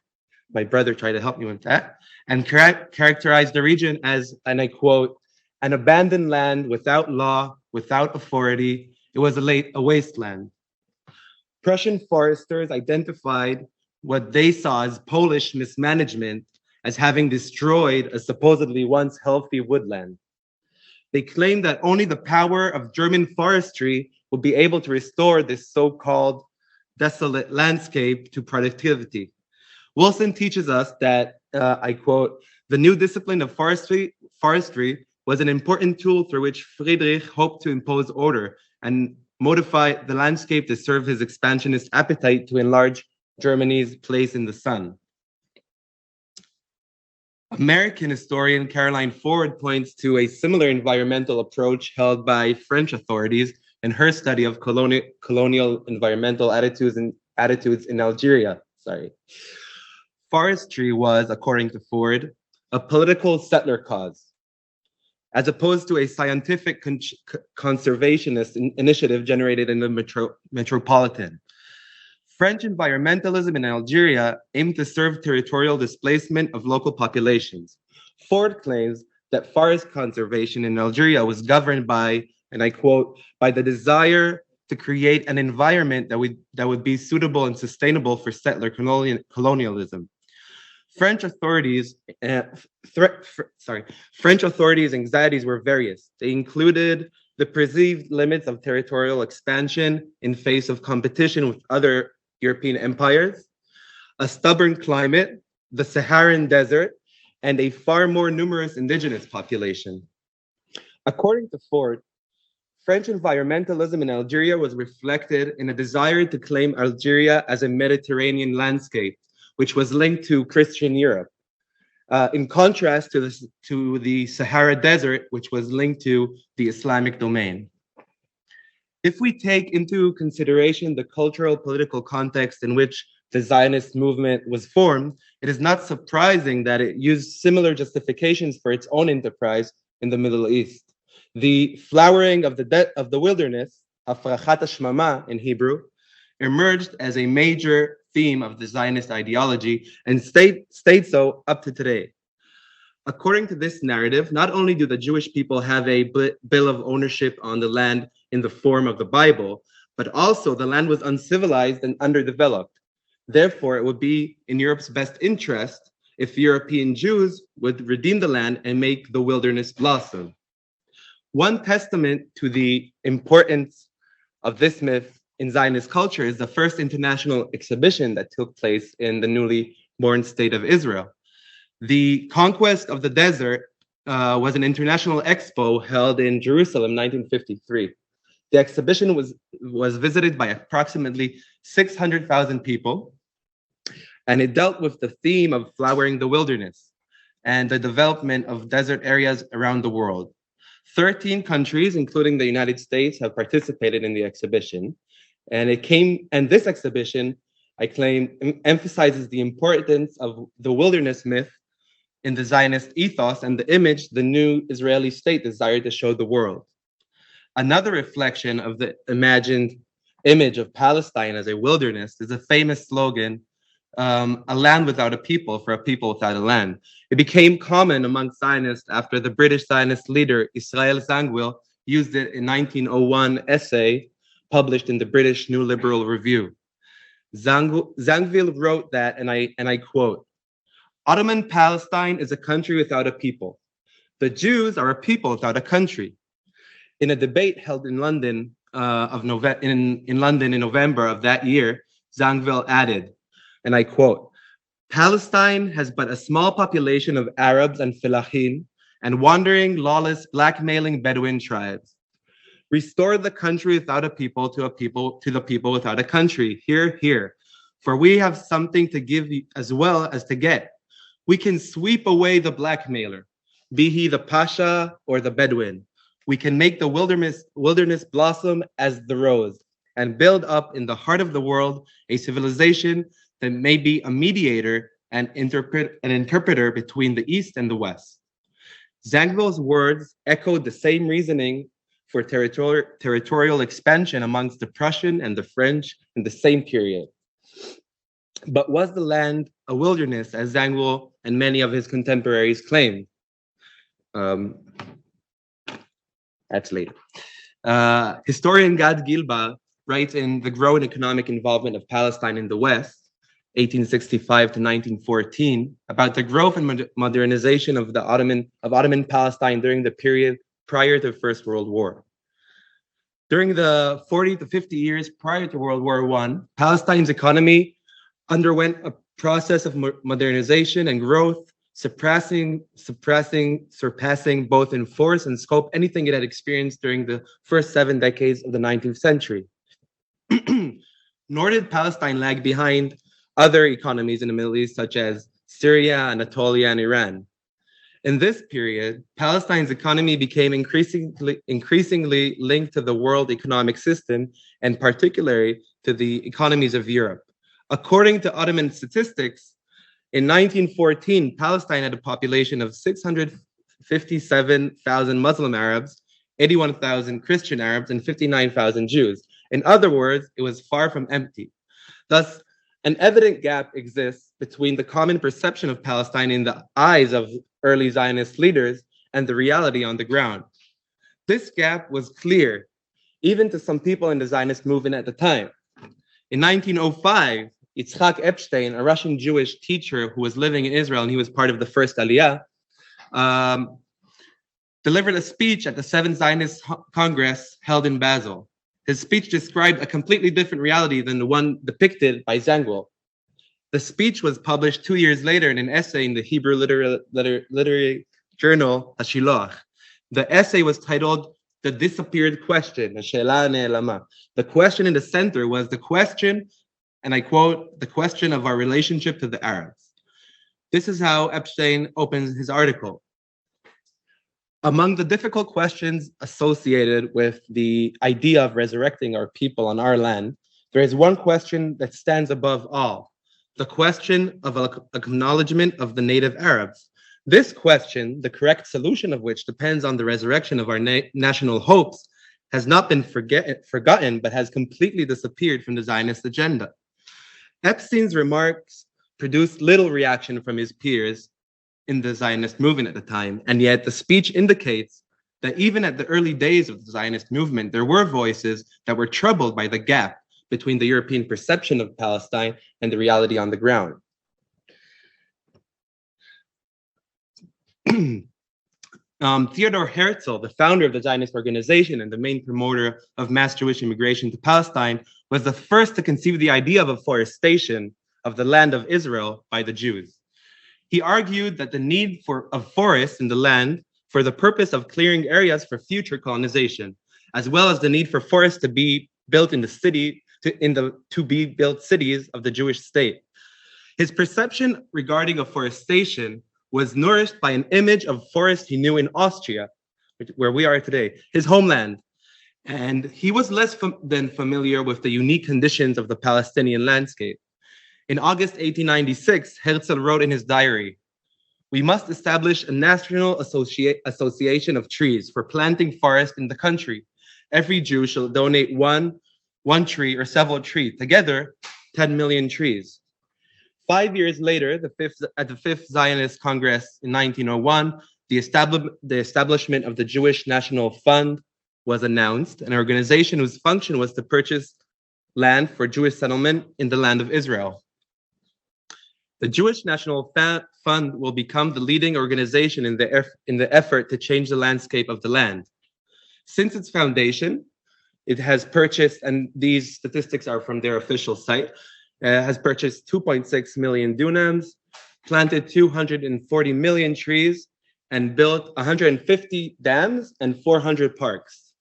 My brother tried to help me with that, and characterized the region as, and I quote, an abandoned land without law, without authority. It was a wasteland. Prussian foresters identified what they saw as Polish mismanagement as having destroyed a supposedly once healthy woodland. They claimed that only the power of German forestry would be able to restore this so-called desolate landscape to productivity. Wilson teaches us that, I quote, the new discipline of forestry was an important tool through which Friedrich hoped to impose order and modify the landscape to serve his expansionist appetite to enlarge Germany's place in the sun. American historian Caroline Ford points to a similar environmental approach held by French authorities in her study of colonial environmental attitudes in Algeria. Forestry was, according to Ford, a political settler cause, as opposed to a scientific conservationist initiative generated in the metropolitan. French environmentalism in Algeria aimed to serve territorial displacement of local populations. Ford claims that forest conservation in Algeria was governed by, and I quote, by the desire to create an environment that would be suitable and sustainable for settler colonialism. French authorities' anxieties were various. They included the perceived limits of territorial expansion in face of competition with other European empires, a stubborn climate, the Saharan desert, and a far more numerous indigenous population. According to Ford, French environmentalism in Algeria was reflected in a desire to claim Algeria as a Mediterranean landscape, which was linked to Christian Europe, in contrast to the Sahara Desert, which was linked to the Islamic domain. If we take into consideration the cultural political context in which the Zionist movement was formed, it is not surprising that it used similar justifications for its own enterprise in the Middle East. The flowering of the wilderness, Afrachat Shmama in Hebrew, emerged as a major theme of the Zionist ideology and stayed so up to today. According to this narrative, not only do the Jewish people have a bill of ownership on the land in the form of the Bible, but also the land was uncivilized and underdeveloped. Therefore, it would be in Europe's best interest if European Jews would redeem the land and make the wilderness blossom. One testament to the importance of this myth in Zionist culture is the first international exhibition that took place in the newly born state of Israel. The conquest of the desert was an international expo held in Jerusalem in 1953. The exhibition was visited by approximately 600,000 people, and it dealt with the theme of flowering the wilderness and the development of desert areas around the world. 13 countries, including the United States, have participated in the exhibition. And this exhibition, I claim, emphasizes the importance of the wilderness myth in the Zionist ethos and the image the new Israeli state desired to show the world. Another reflection of the imagined image of Palestine as a wilderness is a famous slogan, a land without a people for a people without a land. It became common among Zionists after the British Zionist leader Israel Zangwill used it in 1901 essay published in the British New Liberal Review. Zangwill wrote that, and I quote, "Ottoman Palestine is a country without a people. The Jews are a people without a country." In a debate held in London in November of that year, Zangwill added, and I quote, "Palestine has but a small population of Arabs and Fellaheen and wandering, lawless, blackmailing Bedouin tribes. Restore the country without a people to the people without a country. Hear, hear. For we have something to give as well as to get. We can sweep away the blackmailer, be he the Pasha or the Bedouin. We can make the wilderness blossom as the rose and build up in the heart of the world a civilization that may be a mediator and an interpreter between the East and the West." Zangwill's words echoed the same reasoning for territorial expansion amongst the Prussian and the French in the same period. But was the land a wilderness, as Zangwill and many of his contemporaries claimed? That's later. Historian Gad Gilba writes in The Growing Economic Involvement of Palestine in the West, 1865 to 1914, about the growth and modernization of Ottoman Palestine during the period prior to the First World War. During the 40 to 50 years prior to World War I, Palestine's economy underwent a process of modernization and growth, surpassing both in force and scope anything it had experienced during the first 7 decades of the 19th century. Nor did Palestine lag behind other economies in the Middle East, such as Syria, Anatolia, and Iran. In this period, Palestine's economy became increasingly linked to the world economic system, and particularly to the economies of Europe. According to Ottoman statistics, in 1914, Palestine had a population of 657,000 Muslim Arabs, 81,000 Christian Arabs, and 59,000 Jews. In other words, it was far from empty. Thus, an evident gap exists between the common perception of Palestine in the eyes of early Zionist leaders and the reality on the ground. This gap was clear, even to some people in the Zionist movement at the time. In 1905, Yitzhak Epstein, a Russian Jewish teacher who was living in Israel, and he was part of the first Aliyah, delivered a speech at the Seventh Zionist Congress held in Basel. His speech described a completely different reality than the one depicted by Zangwill. The speech was published 2 years later in an essay in the Hebrew literary journal, Hashiloach. The essay was titled The Disappeared Question, She'ela Ne'elama. The question in the center was the question, and I quote, the question of our relationship to the Arabs. This is how Epstein opens his article. Among the difficult questions associated with the idea of resurrecting our people on our land, there is one question that stands above all, the question of acknowledgement of the native Arabs. This question, the correct solution of which depends on the resurrection of our national hopes, has not been forgotten, but has completely disappeared from the Zionist agenda. Epstein's remarks produced little reaction from his peers in the Zionist movement at the time, and yet the speech indicates that even at the early days of the Zionist movement, there were voices that were troubled by the gap between the European perception of Palestine and the reality on the ground. Theodor Herzl, the founder of the Zionist organization and the main promoter of mass Jewish immigration to Palestine, was the first to conceive the idea of afforestation of the land of Israel by the Jews. He argued that the need of forests in the land for the purpose of clearing areas for future colonization, as well as the need for forests to be built in the to-be-built cities of the Jewish state. His perception regarding afforestation was nourished by an image of forest he knew in Austria, where we are today, his homeland. And he was less than familiar with the unique conditions of the Palestinian landscape. In August 1896, Herzl wrote in his diary, "We must establish a national association of trees for planting forest in the country. Every Jew shall donate one tree or several trees, together 10 million trees." 5 years later, at the Fifth Zionist Congress in 1901, the establishment of the Jewish National Fund was announced, an organization whose function was to purchase land for Jewish settlement in the land of Israel. The Jewish National Fund will become the leading organization in the effort to change the landscape of the land. Since its foundation, it has purchased, and these statistics are from their official site, has purchased 2.6 million dunams, planted 240 million trees, and built 150 dams and 400 parks.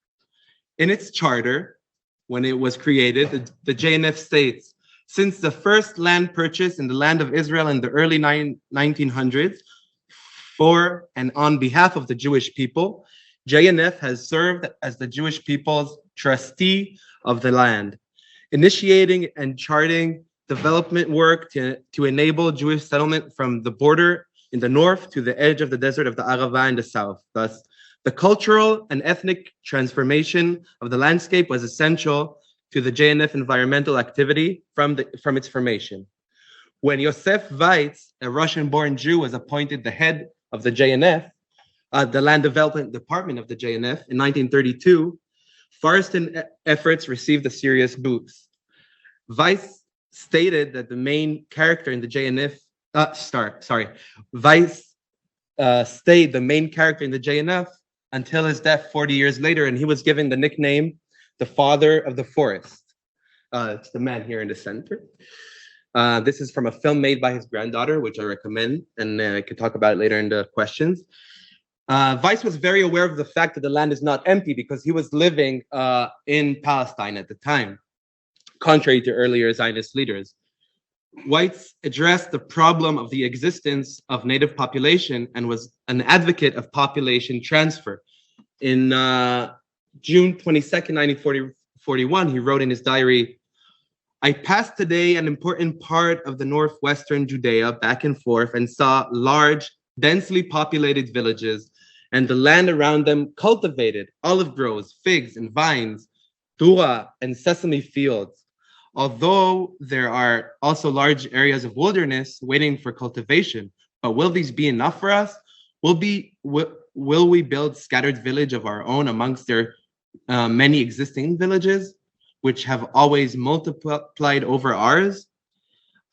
In its charter, when it was created, the JNF states, since the first land purchase in the land of Israel in the early 1900s, for and on behalf of the Jewish people, JNF has served as the Jewish people's trustee of the land, initiating and charting development work to enable Jewish settlement from the border in the north to the edge of the desert of the Arava in the south. Thus, the cultural and ethnic transformation of the landscape was essential to the JNF environmental activity from its formation. When Yosef Weitz, a Russian-born Jew, was appointed the head of the JNF, the Land Development Department of the JNF in 1932, foresting efforts received a serious boost. Weitz stated that the main character in the JNF, Weitz stayed the main character in the JNF until his death 40 years later, and he was given the nickname the father of the forest. It's the man here in the center. This is from a film made by his granddaughter, which I recommend, and I could talk about it later in the questions. Weitz was very aware of the fact that the land is not empty because he was living in Palestine at the time, contrary to earlier Zionist leaders. Weitz addressed the problem of the existence of native population and was an advocate of population transfer. In June 22nd, 1941, he wrote in his diary, "I passed today an important part of the northwestern Judea back and forth and saw large, densely populated villages and the land around them cultivated, olive groves, figs and vines, dura and sesame fields. Although there are also large areas of wilderness waiting for cultivation, but will these be enough for us? Will we build scattered village of our own amongst their many existing villages, which have always multiplied over ours?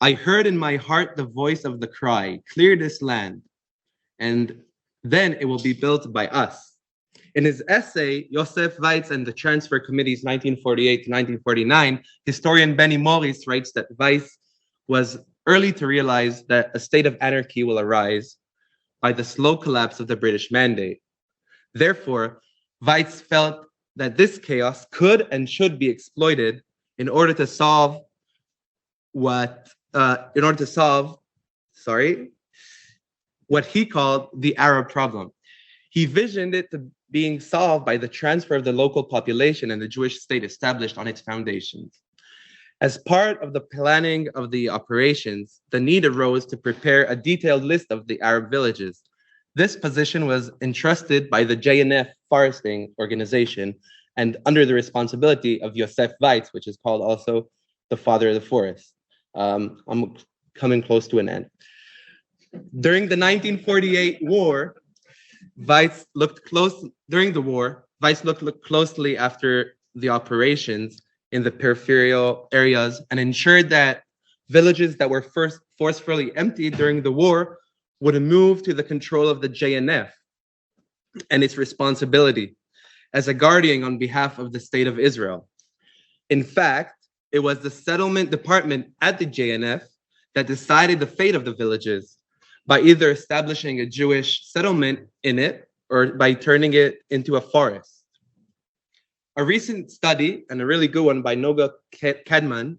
I heard in my heart the voice of the cry, clear this land, and then it will be built by us. In his essay, Yosef Weitz and the Transfer Committees 1948 to 1949, historian Benny Morris writes that Weitz was early to realize that a state of anarchy will arise by the slow collapse of the British mandate. Therefore, Weitz felt that this chaos could and should be exploited in order to solve what he called the Arab problem. He visioned it to being solved by the transfer of the local population and the Jewish state established on its foundations. As part of the planning of the operations, the need arose to prepare a detailed list of the Arab villages. This position was entrusted by the JNF foresting organization and under the responsibility of Yosef Weitz, which is called also the father of the forest. I'm coming close to an end. During the 1948 war, Weitz looked closely after the operations in the peripheral areas and ensured that villages that were first forcefully emptied during the war would move to the control of the JNF and its responsibility as a guardian on behalf of the State of Israel. In fact, it was the settlement department at the JNF that decided the fate of the villages by either establishing a Jewish settlement in it or by turning it into a forest. A recent study, and a really good one by Noga Kedman,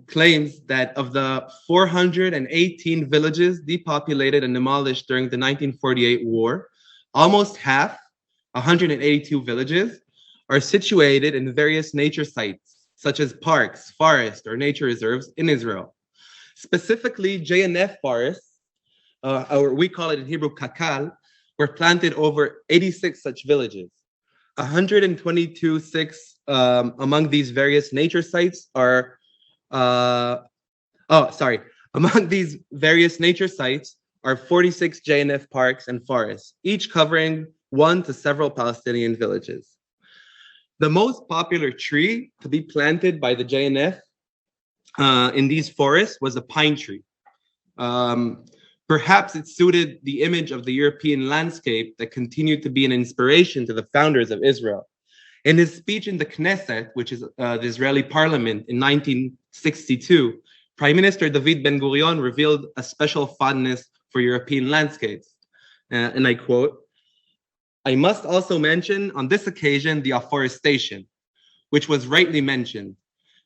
claims that of the 418 villages depopulated and demolished during the 1948 war, almost half, 182 villages, are situated in various nature sites, such as parks, forests, or nature reserves in Israel. Specifically, JNF forests, or we call it in Hebrew kakal, were planted over 86 such villages. 122 among these various nature sites are, among these various nature sites are 46 JNF parks and forests, each covering one to several Palestinian villages. The most popular tree to be planted by the JNF in these forests was a pine tree. Perhaps it suited the image of the European landscape that continued to be an inspiration to the founders of Israel. In his speech in the Knesset, which is the Israeli parliament in 1962, Prime Minister David Ben-Gurion revealed a special fondness for European landscapes. And I quote, "I must also mention on this occasion the Afforestation, which was rightly mentioned.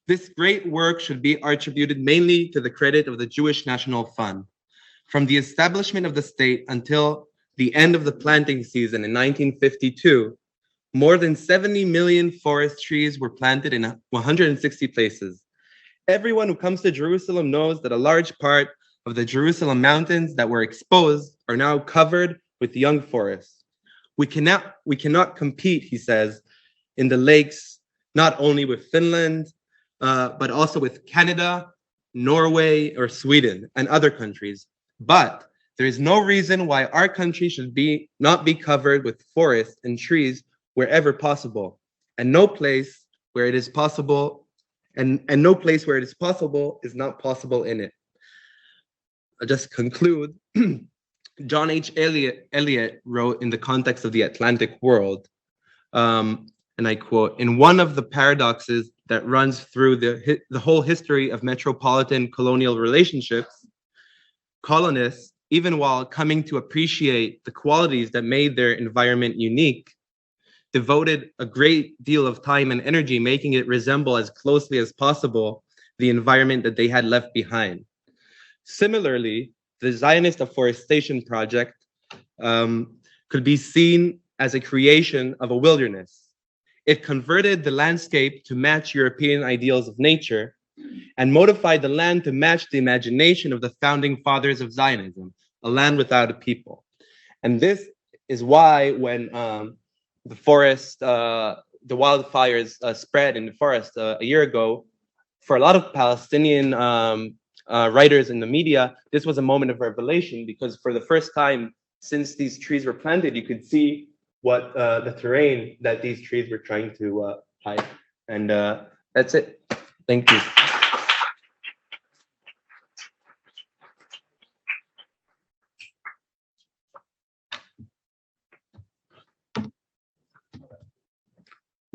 This great work should be attributed mainly to the credit of the Jewish National Fund. From the establishment of the state until the end of the planting season in 1952, more than 70 million forest trees were planted in 160 places. Everyone who comes to Jerusalem knows that a large part of the Jerusalem mountains that were exposed are now covered with young forests. We cannot compete," he says, "in the lakes, not only with Finland, but also with Canada, Norway, or Sweden, and other countries. But there is no reason why our country should not be covered with forests and trees wherever possible, and no place where it is possible, and no place where it is possible is not possible in it." I'll just conclude. John H. Eliot wrote in the context of the Atlantic world, and I quote, "In one of the paradoxes that runs through the whole history of metropolitan colonial relationships, colonists, even while coming to appreciate the qualities that made their environment unique, devoted a great deal of time and energy making it resemble as closely as possible the environment that they had left behind. Similarly, the Zionist Afforestation project could be seen as a creation of a wilderness. It converted the landscape to match European ideals of nature and modified the land to match the imagination of the founding fathers of Zionism, a land without a people." And this is why when the wildfires spread in the forest a year ago, for a lot of Palestinian writers in the media, this was a moment of revelation, because for the first time since these trees were planted, you could see what the terrain that these trees were trying to hide. And that's it. Thank you.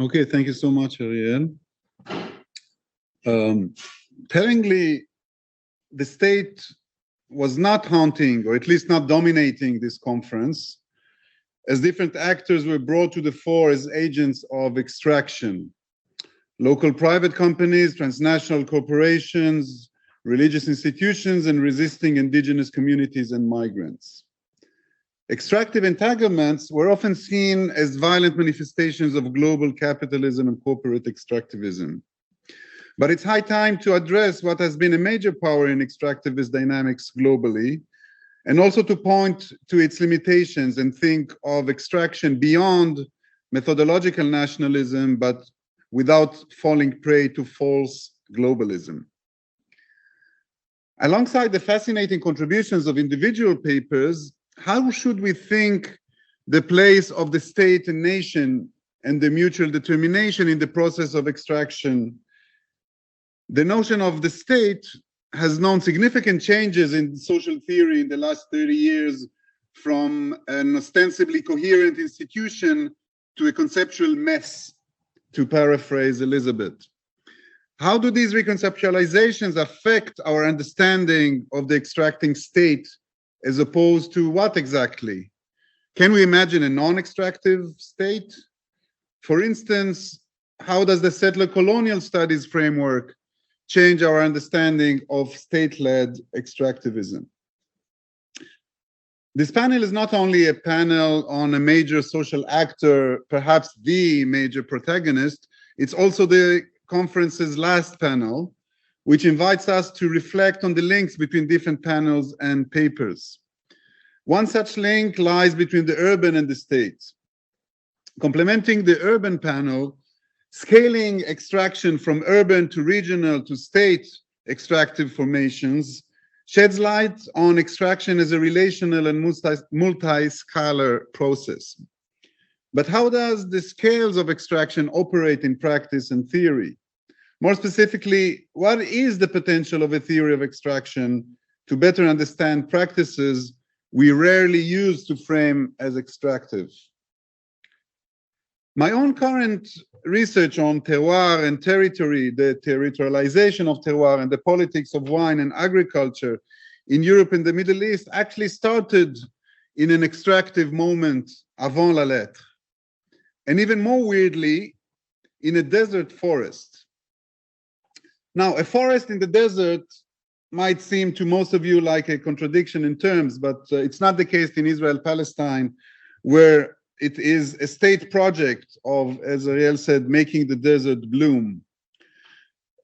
Okay, thank you so much, Ariel. Tellingly, the state was not haunting, or at least not dominating this conference, as different actors were brought to the fore as agents of extraction. Local private companies, transnational corporations, religious institutions, and resisting indigenous communities and migrants. Extractive entanglements were often seen as violent manifestations of global capitalism and corporate extractivism. But it's high time to address what has been a major power in extractivist dynamics globally, and also to point to its limitations and think of extraction beyond methodological nationalism, but without falling prey to false globalism. Alongside the fascinating contributions of individual papers, how should we think the place of the state and nation and the mutual determination in the process of extraction? The notion of the state has known significant changes in social theory in the last 30 years, from an ostensibly coherent institution to a conceptual mess, to paraphrase Elisabed. How do these reconceptualizations affect our understanding of the extracting state, as opposed to what exactly? Can we imagine a non-extractive state? For instance, how does the settler colonial studies framework change our understanding of state-led extractivism? This panel is not only a panel on a major social actor, perhaps the major protagonist, it's also the conference's last panel, which invites us to reflect on the links between different panels and papers. One such link lies between the urban and the state. Complementing the urban panel, scaling extraction from urban to regional to state extractive formations sheds light on extraction as a relational and multi-scalar process. But how does the scales of extraction operate in practice and theory? More specifically, what is the potential of a theory of extraction to better understand practices we rarely use to frame as extractive? My own current research on terroir and territory, the territorialization of terroir and the politics of wine and agriculture in Europe and the Middle East actually started in an extractive moment avant la lettre. And even more weirdly, in a desert forest. Now, a forest in the desert might seem to most of you like a contradiction in terms, but it's not the case in Israel-Palestine, where it is a state project of, as Ariel said, making the desert bloom.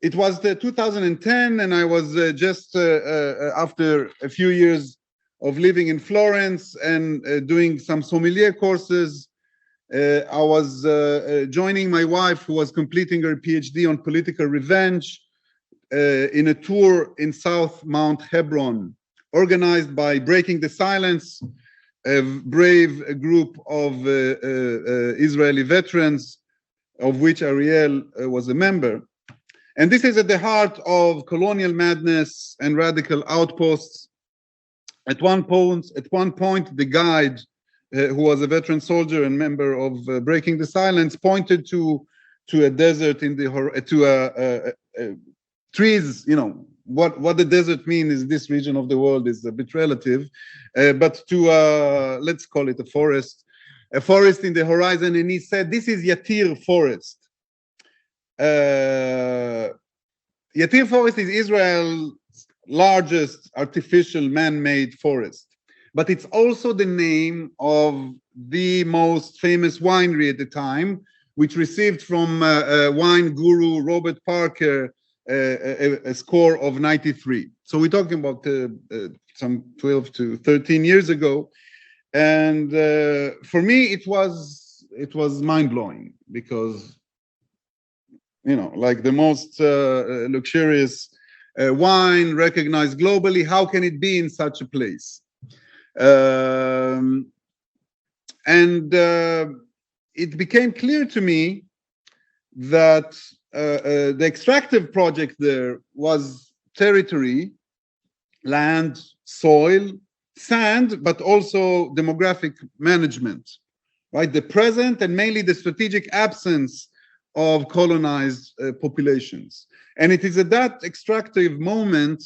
It was the 2010, and I was just after a few years of living in Florence and doing some sommelier courses. I was joining my wife, who was completing her PhD on political revenge, in a tour in South Mount Hebron, organized by Breaking the Silence, a brave group of Israeli veterans, of which Ariel was a member. And this is at the heart of colonial madness and radical outposts. At one point, the guide, who was a veteran soldier and member of Breaking the Silence, pointed to a desert in the trees. You know what the desert means in this region of the world is a bit relative, but to let's call it a forest in the horizon. And he said, "This is Yatir Forest." Yatir Forest is Israel's largest artificial man-made forest. But it's also the name of the most famous winery at the time, which received from wine guru Robert Parker a score of 93. So we're talking about some 12 to 13 years ago. And for me, it was mind-blowing, because, you know, like the most luxurious wine recognized globally, how can it be in such a place? It became clear to me that the extractive project there was territory, land, soil, sand, but also demographic management, right? The present and mainly the strategic absence of colonized populations. And it is at that extractive moment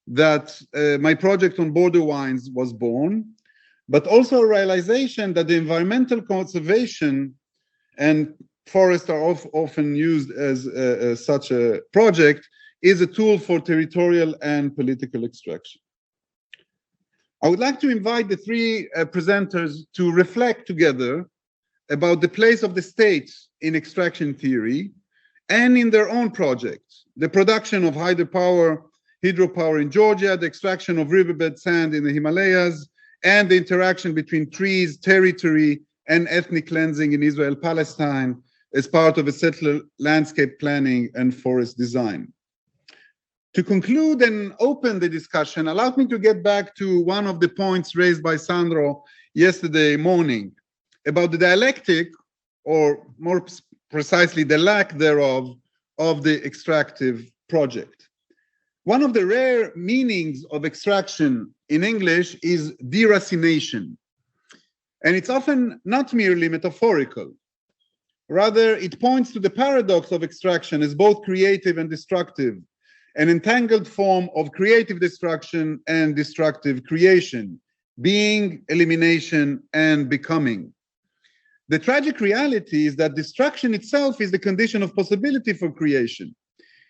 that my project on border wines was born, but also a realization that the environmental conservation, and forests are often used as such a project, is a tool for territorial and political extraction. I would like to invite the three presenters to reflect together about the place of the state in extraction theory and in their own projects: the production of hydropower in Georgia, the extraction of riverbed sand in the Himalayas, and the interaction between trees, territory, and ethnic cleansing in Israel-Palestine as part of a settler landscape planning and forest design. To conclude and open the discussion, allow me to get back to one of the points raised by Sandro yesterday morning about the dialectic, or more precisely the lack thereof, of the extractive project. One of the rare meanings of extraction in English is deracination. And it's often not merely metaphorical. Rather, it points to the paradox of extraction as both creative and destructive, an entangled form of creative destruction and destructive creation, being, elimination, and becoming. The tragic reality is that destruction itself is the condition of possibility for creation.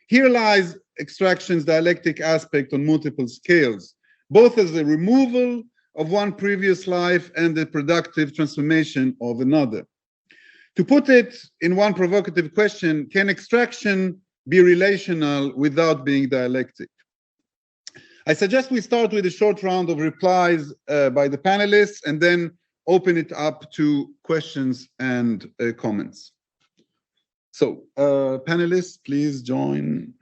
Here lies extraction's dialectic aspect on multiple scales, both as a removal of one previous life and the productive transformation of another. To put it in one provocative question, can extraction be relational without being dialectic? I suggest we start with a short round of replies by the panelists and then open it up to questions and comments. So, panelists, please join.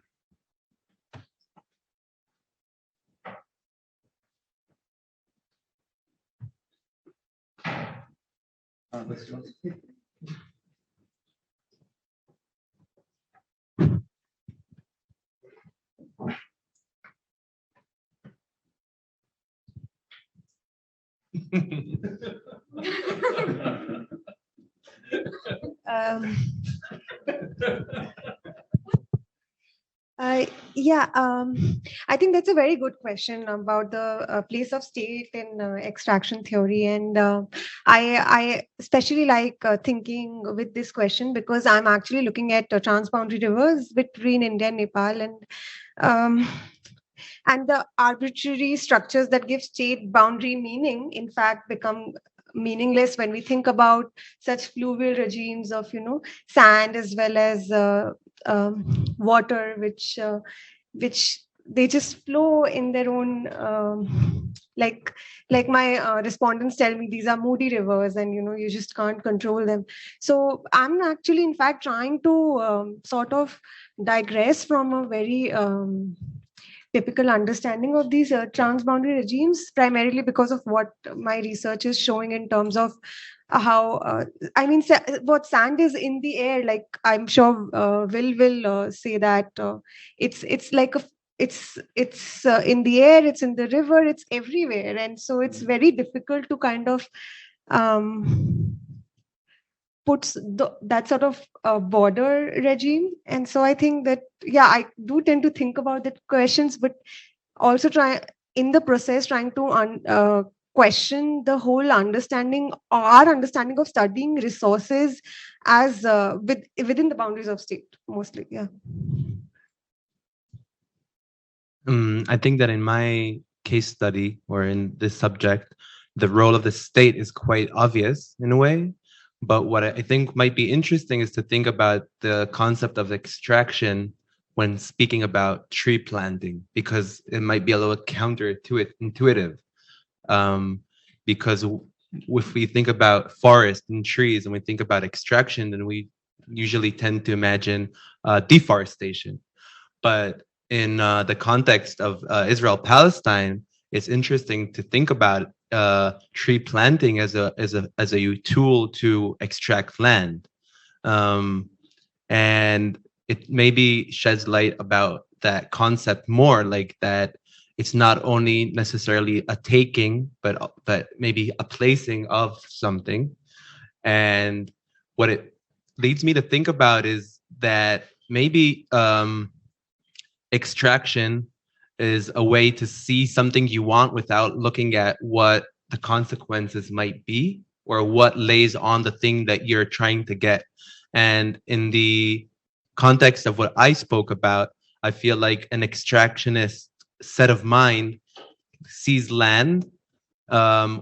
I think that's a very good question about the place of state in extraction theory. And I especially like thinking with this question because I'm actually looking at transboundary rivers between India and Nepal, and the arbitrary structures that give state boundary meaning, in fact, become meaningless when we think about such fluvial regimes of, sand as well as water, which they just flow in their own, like my respondents tell me, these are moody rivers, and you just can't control them. So I'm actually, in fact, trying to sort of digress from a very typical understanding of these transboundary regimes, primarily because of what my research is showing in terms of how, what sand is in the air. Like, I'm sure will say that it's like it's in the air, it's in the river, it's everywhere, and so it's very difficult to kind of puts that sort of border regime. And so I think that, I do tend to think about the questions, but also in the process trying to question the whole understanding, our understanding of studying resources as within the boundaries of state, mostly. I think that in my case study, or in this subject, the role of the state is quite obvious in a way. But what I think might be interesting is to think about the concept of extraction when speaking about tree planting, because it might be a little counterintuitive. Because if we think about forest and trees and we think about extraction, then we usually tend to imagine deforestation. But in the context of Israel-Palestine, it's interesting to think about tree planting as a tool to extract land, and it maybe sheds light about that concept more, like that it's not only necessarily a taking, but maybe a placing of something. And what it leads me to think about is that maybe extraction is a way to see something you want without looking at what the consequences might be or what lays on the thing that you're trying to get. And in the context of what I spoke about, I feel like an extractionist set of mind sees land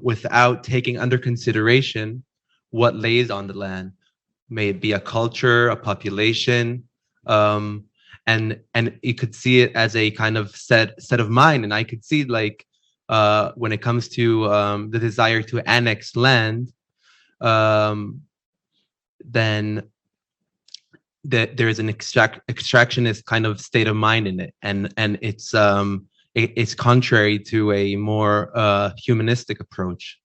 without taking under consideration what lays on the land. May it be a culture, a population, and you could see it as a kind of set of mind. And I could see, like, when it comes to the desire to annex land, then there is an extractionist kind of state of mind in it, and it's contrary to a more humanistic approach,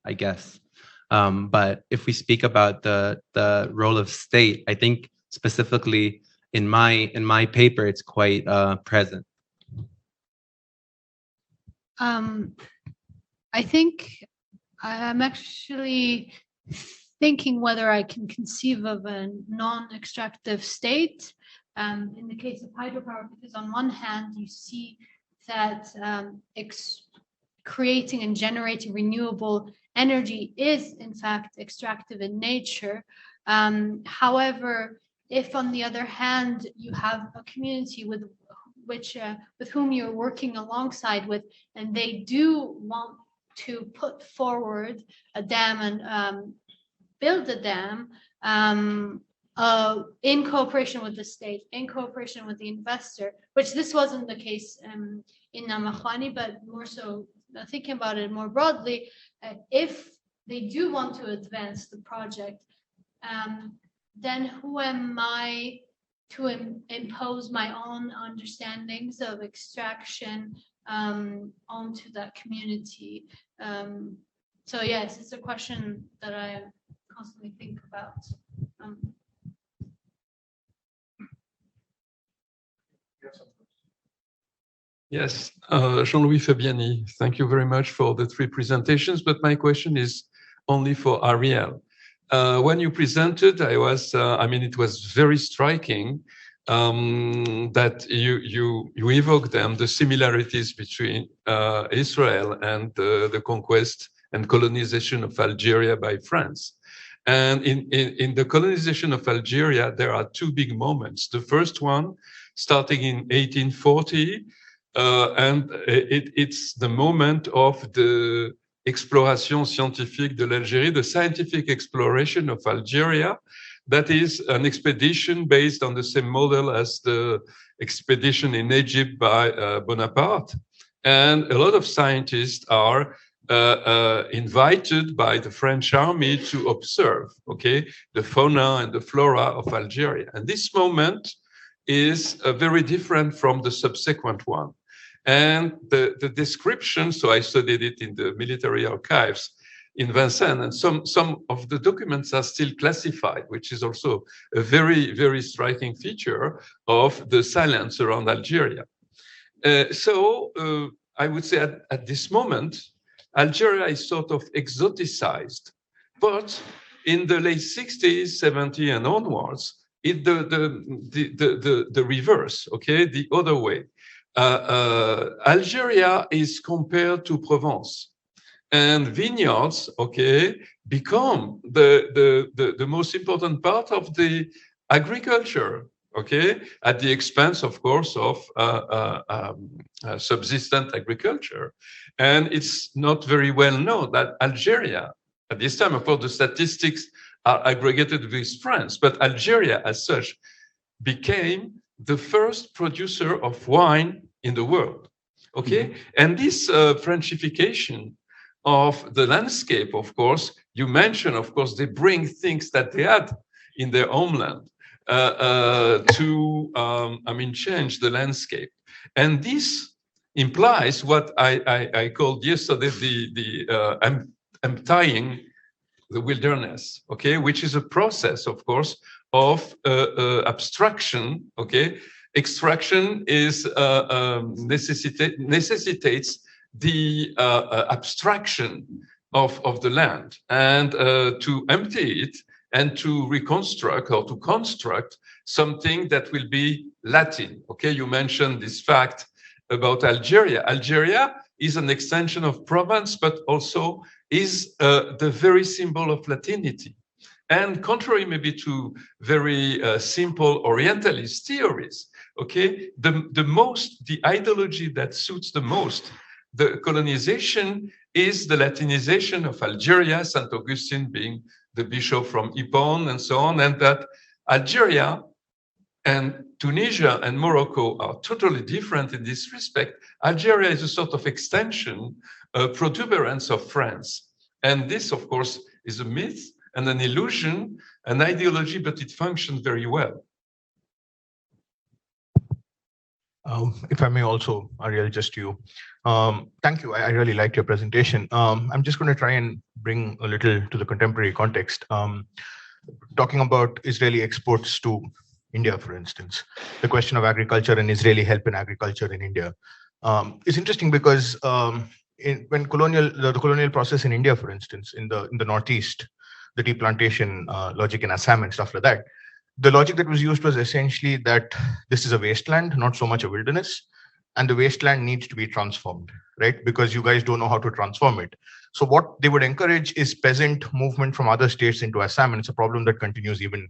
I guess. But if we speak about the role of state, I think specifically in my paper, it's quite present. I think I'm actually thinking whether I can conceive of a non-extractive state in the case of hydropower, because on one hand you see that creating and generating renewable energy is in fact extractive in nature. However, if on the other hand you have a community with whom you're working alongside with, and they do want to put forward a dam and build a dam in cooperation with the state, in cooperation with the investor, which this wasn't the case in Namakhvani, but more so thinking about it more broadly, if they do want to advance the project, then who am I to impose my own understandings of extraction onto that community? So yes, it's a question that I constantly think about. Yes, Jean-Louis Fabiani, thank you very much for the 3 presentations, but my question is only for Ariel. When you presented, it was very striking that you evoked the similarities between Israel and the conquest and colonization of Algeria by France. And in the colonization of Algeria, there are 2 big moments. The first one, starting in 1840, and it's the moment of the exploration scientifique de l'Algérie, the scientific exploration of Algeria. That is an expedition based on the same model as the expedition in Egypt by Bonaparte. And a lot of scientists are invited by the French army to observe, the fauna and the flora of Algeria. And this moment is very different from the subsequent one. And the description, so I studied it in the military archives in Vincennes, and some of the documents are still classified, which is also a very, very striking feature of the silence around Algeria. So I would say at this moment, Algeria is sort of exoticized, but in the late 60s, 70s and onwards, the reverse, the other way. Algeria is compared to Provence, and vineyards, become the most important part of the agriculture, at the expense, of course, of subsistent agriculture. And it's not very well known that Algeria, at this time, of course, the statistics are aggregated with France, but Algeria as such became the first producer of wine in the world, And this Frenchification of the landscape, of course, you mentioned, of course, they bring things that they had in their homeland to, change the landscape. And this implies what I called yesterday the emptying the wilderness, which is a process, of course, of abstraction, Extraction is necessitates the abstraction of the land, and to empty it and to reconstruct or to construct something that will be Latin. Okay, you mentioned this fact about Algeria. Algeria is an extension of Provence, but also is the very symbol of Latinity. And contrary maybe to very simple Orientalist theories, okay, the ideology that suits the most the colonization is the Latinization of Algeria, St. Augustine being the bishop from Ypres and so on, and that Algeria and Tunisia and Morocco are totally different in this respect. Algeria is a sort of extension, protuberance of France. And this, of course, is a myth and an illusion, an ideology, but it functions very well. If I may also, Ariel, just you. Thank you. I really liked your presentation. I'm just going to try and bring a little to the contemporary context. Talking about Israeli exports to India, for instance, the question of agriculture and Israeli help in agriculture in India is interesting because when the colonial process in India, for instance, in the Northeast, the tea plantation logic in Assam and stuff like that, the logic that was used was essentially that this is a wasteland, not so much a wilderness, and the wasteland needs to be transformed, right? Because you guys don't know how to transform it. So what they would encourage is peasant movement from other states into Assam, and it's a problem that continues even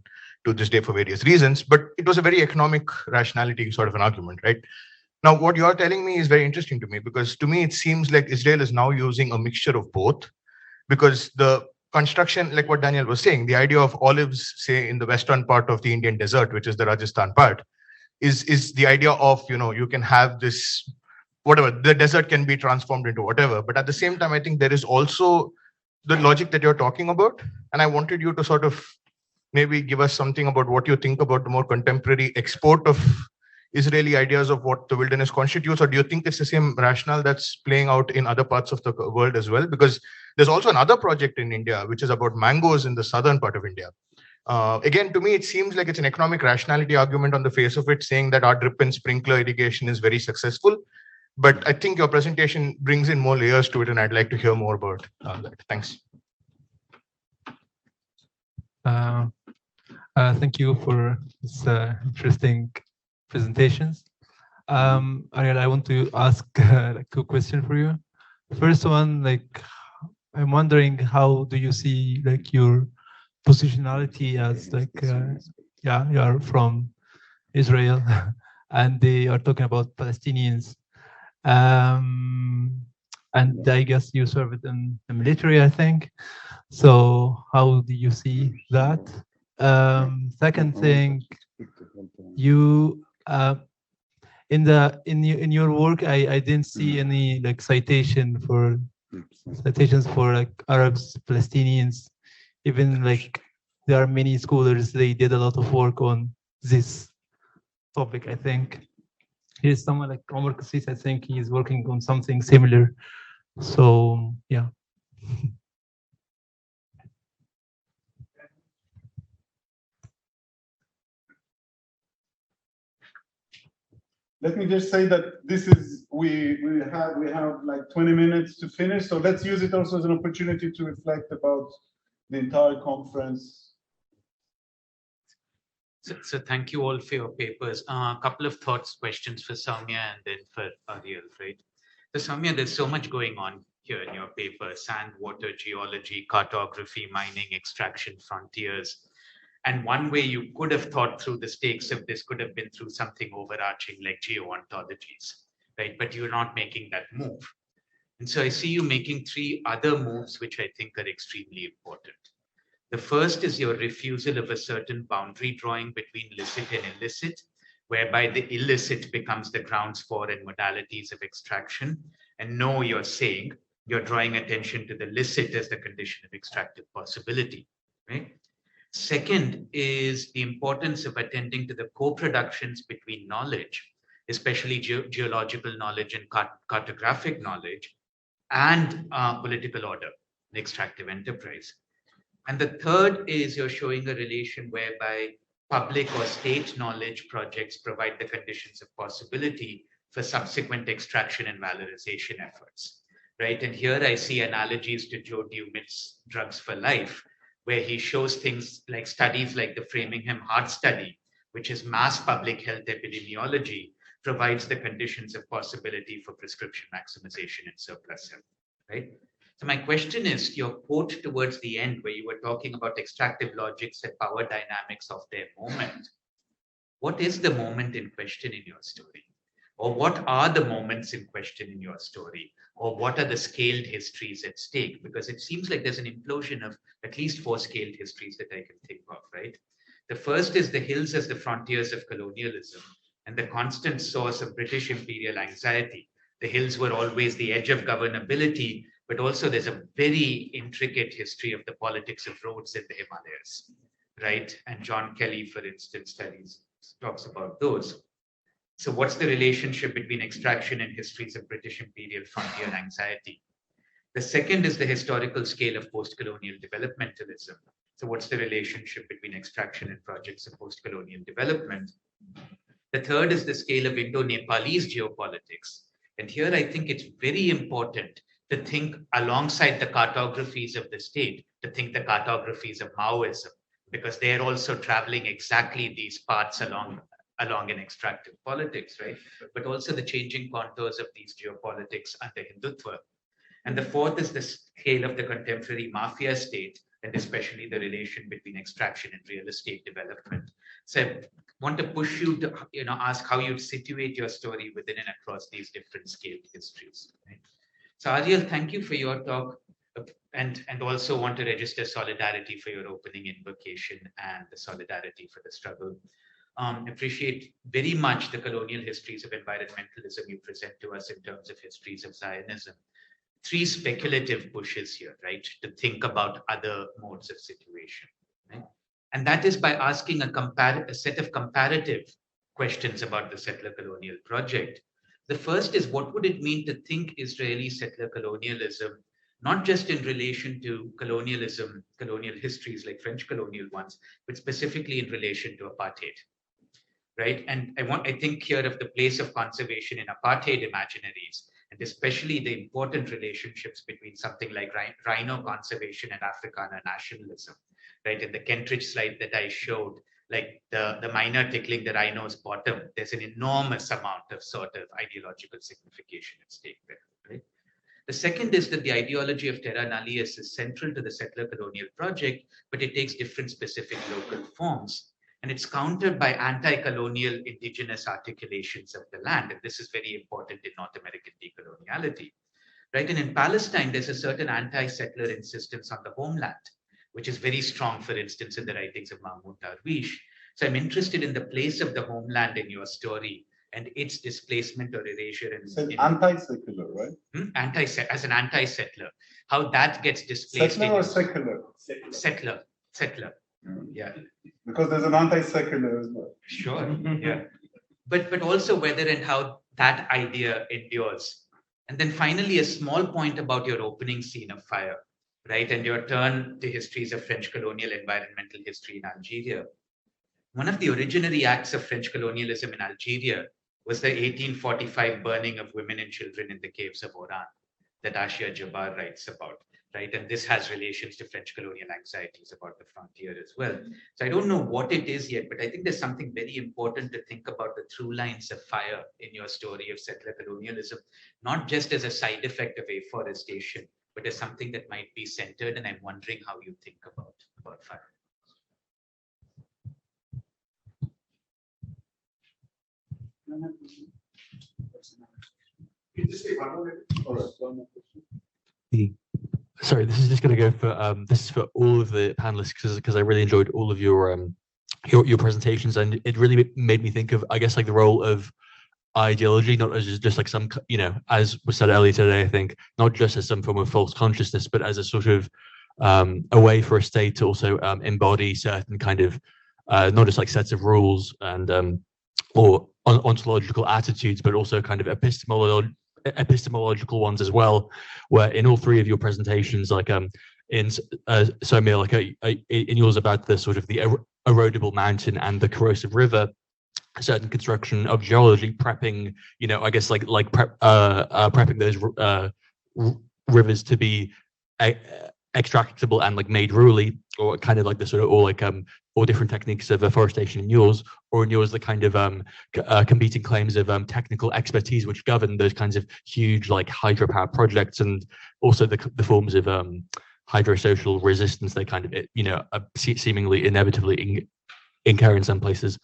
to this day for various reasons, but it was a very economic rationality sort of an argument, right? Now, what you're telling me is very interesting to me, because to me, it seems like Israel is now using a mixture of both, because the construction, like what Daniel was saying, the idea of olives, say in the western part of the Indian desert, which is the Rajasthan part, is the idea of, you can have this, whatever, the desert can be transformed into whatever. But at the same time, I think there is also the logic that you're talking about. And I wanted you to sort of maybe give us something about what you think about the more contemporary export of Israeli ideas of what the wilderness constitutes, or do you think it's the same rationale that's playing out in other parts of the world as well? Because there's also another project in India, which is about mangoes in the southern part of India. Again, to me, it seems like it's an economic rationality argument on the face of it, saying that our drip and sprinkler irrigation is very successful. But I think your presentation brings in more layers to it, and I'd like to hear more about that. Thanks. Thank you for this interesting presentations. Ariel, I want to ask two questions for you. First one, I'm wondering, how do you see your positionality as you are from Israel and they are talking about Palestinians, and I guess you served in the military, I think. So how do you see that? Second thing, you in your work, I didn't see any citations for Arabs, Palestinians. Even there are many scholars, they did a lot of work on this topic. I think here's someone like Omar Kassis, I think he's working on something similar. So yeah. Let me just say that this is we have like 20 minutes to finish, so let's use it also as an opportunity to reflect about the entire conference. So thank you all for your papers. A couple of thoughts, questions for Saumya and then for Ariel, right? So Saumya, there's so much going on here in your paper: sand, water, geology, cartography, mining, extraction, frontiers. And one way you could have thought through the stakes of this could have been through something overarching like geo-ontologies, right? But you're not making that move. And so I see you making three other moves, which I think are extremely important. The first is your refusal of a certain boundary drawing between licit and illicit, whereby the illicit becomes the grounds for and modalities of extraction. And no, you're saying you're drawing attention to the licit as the condition of extractive possibility, right? Second is the importance of attending to the co-productions between knowledge, especially geological knowledge and cartographic knowledge, and political order, the extractive enterprise. And the third is you're showing a relation whereby public or state knowledge projects provide the conditions of possibility for subsequent extraction and valorization efforts, right? And here I see analogies to Joe Dumit's Drugs for Life, where he shows things like studies like the Framingham Heart Study, which is mass public health epidemiology, provides the conditions of possibility for prescription maximization and surplus health, right? So my question is, your quote towards the end where you were talking about extractive logics and power dynamics of their moment, what is the moment in question in your story? Or what are the moments in question in your story? Or what are the scaled histories at stake? Because it seems like there's an implosion of at least 4 scaled histories that I can think of, right? The first is the hills as the frontiers of colonialism and the constant source of British imperial anxiety. The hills were always the edge of governability, but also there's a very intricate history of the politics of roads in the Himalayas, right? And John Kelly, for instance, talks about those. So what's the relationship between extraction and histories of British imperial frontier anxiety? The second is the historical scale of post-colonial developmentalism. So what's the relationship between extraction and projects of post-colonial development? The third is the scale of Indo-Nepalese geopolitics. And here I think it's very important to think alongside the cartographies of the state, to think the cartographies of Maoism, because they're also traveling exactly these paths along an extractive politics, right? But also the changing contours of these geopolitics under Hindutva. And the fourth is the scale of the contemporary mafia state, and especially the relation between extraction and real estate development. So I want to push you to ask how you'd situate your story within and across these different scaled histories. Right? So Ariel, thank you for your talk, and also want to register solidarity for your opening invocation and the solidarity for the struggle. Appreciate very much the colonial histories of environmentalism you present to us in terms of histories of Zionism. 3 speculative pushes here, right, to think about other modes of situation, right? And that is by asking a set of comparative questions about the settler colonial project. The first is, what would it mean to think Israeli settler colonialism, not just in relation to colonialism, colonial histories like French colonial ones, but specifically in relation to apartheid, right? And I think here of the place of conservation in apartheid imaginaries, and especially the important relationships between something like rhino conservation and Afrikaner nationalism, right? In the Kentridge slide that I showed, like the miner tickling the rhino's bottom, there's an enormous amount of sort of ideological signification at stake there, right? The second is that the ideology of terra nullius is central to the settler colonial project, but it takes different specific local forms. And it's countered by anti-colonial indigenous articulations of the land. And this is very important in North American decoloniality, right? And in Palestine, there's a certain anti-settler insistence on the homeland, which is very strong, for instance, in the writings of Mahmoud Darwish. So I'm interested in the place of the homeland in your story and its displacement or erasure. Anti-secular, right? As an anti-settler, how that gets displaced. Settler or secular? Settler. Yeah. Because there's an anti-secular as well. Sure, yeah. But also whether and how that idea endures. And then finally, a small point about your opening scene of fire, right? And your turn to histories of French colonial environmental history in Algeria. One of the originary acts of French colonialism in Algeria was the 1845 burning of women and children in the caves of Oran that Ashia Jabbar writes about. Right? And this has relations to French colonial anxieties about the frontier as well. So I don't know what it is yet, but I think there's something very important to think about the through lines of fire in your story of settler colonialism, not just as a side effect of afforestation, but as something that might be centered. And I'm wondering how you think about fire. Sorry, this is just going to go for this is for all of the panelists because I really enjoyed all of your presentations, and it really made me think of, I guess, like the role of ideology, not as just like some, as was said earlier today, I think, not just as some form of false consciousness, but as a sort of a way for a state to also embody certain kind of not just like sets of rules and or ontological attitudes, but also kind of epistemological ones as well, where in all 3 of your presentations, like in Saumya, like in yours about the sort of the erodible mountain and the corrosive river, a certain construction of geology prepping, I guess prepping those rivers to be extractable and like made ruly, or kind of like the sort of, or like or different techniques of afforestation in yours, or in yours the kind of competing claims of technical expertise which govern those kinds of huge like hydropower projects, and also the forms of hydrosocial resistance they kind of seemingly inevitably incur in some places.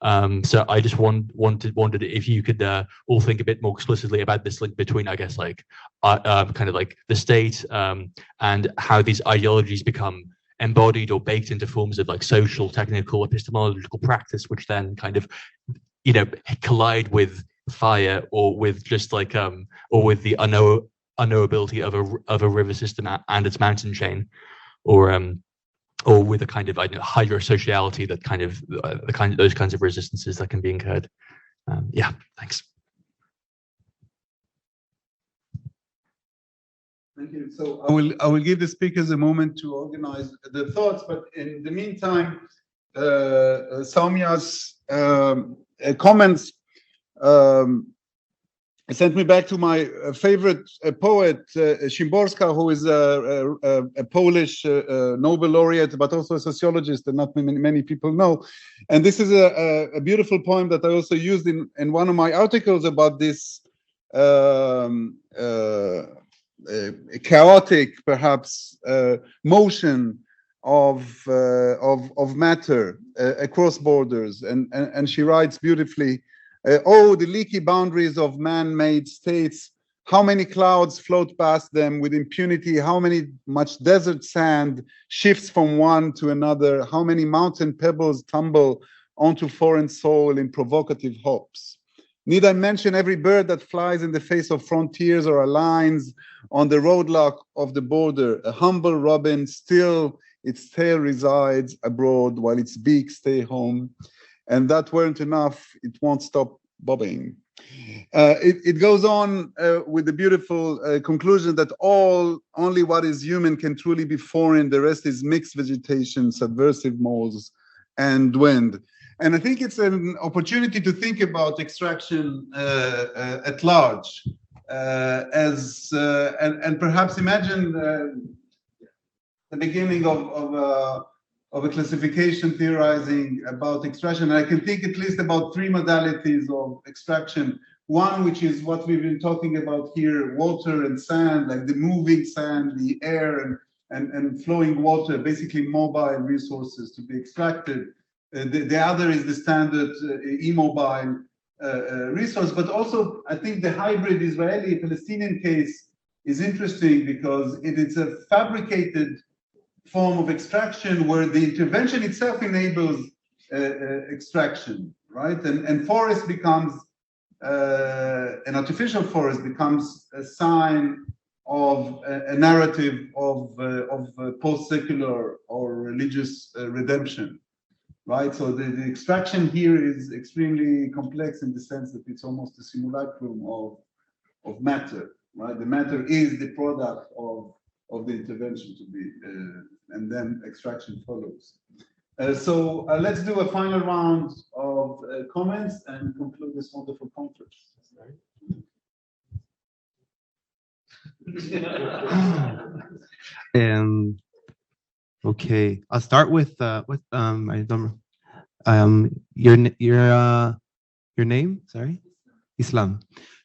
So I just wondered if you could all think a bit more explicitly about this link between, I guess, like kind of like the state and how these ideologies become embodied or baked into forms of like social, technical, epistemological practice, which then kind of collide with fire, or with just like or with the unknowability of a river system and its mountain chain, or with a kind of hydrosociality that kind of those kinds of resistances that can be incurred. Yeah, thanks. Thank you. So I will give the speakers a moment to organize the thoughts, but in the meantime, Saumya's comments sent me back to my favorite poet, Szymborska, who is a Polish Nobel laureate, but also a sociologist that not many people know. And this is a beautiful poem that I also used in one of my articles about this chaotic, perhaps, motion of matter across borders. And she writes beautifully, oh, the leaky boundaries of man-made states, how many clouds float past them with impunity, how much desert sand shifts from one to another, how many mountain pebbles tumble onto foreign soil in provocative hops. Need I mention every bird that flies in the face of frontiers or aligns on the roadblock of the border, a humble robin, still its tail resides abroad while its beak stay home. And that weren't enough, it won't stop bobbing. It goes on with the beautiful conclusion that only what is human can truly be foreign, the rest is mixed vegetation, subversive moles, and wind. And I think it's an opportunity to think about extraction at large, and perhaps imagine the beginning of a classification theorizing about extraction. And I can think at least about three modalities of extraction. One, which is what we've been talking about here, water and sand, like the moving sand, the air and flowing water, basically mobile resources to be extracted. The other is the standard immobile resource. But also, I think the hybrid Israeli-Palestinian case is interesting because it is a fabricated form of extraction where the intervention itself enables extraction, right? And forest becomes, an artificial forest becomes a sign of a narrative of post-secular or religious redemption, right? So the extraction here is extremely complex in the sense that it's almost a simulacrum of matter, right? The matter is the product of the intervention to be, and then extraction follows. So let's do a final round of comments and conclude this wonderful conference. Okay, I'll start with I don't your name, sorry, Islam.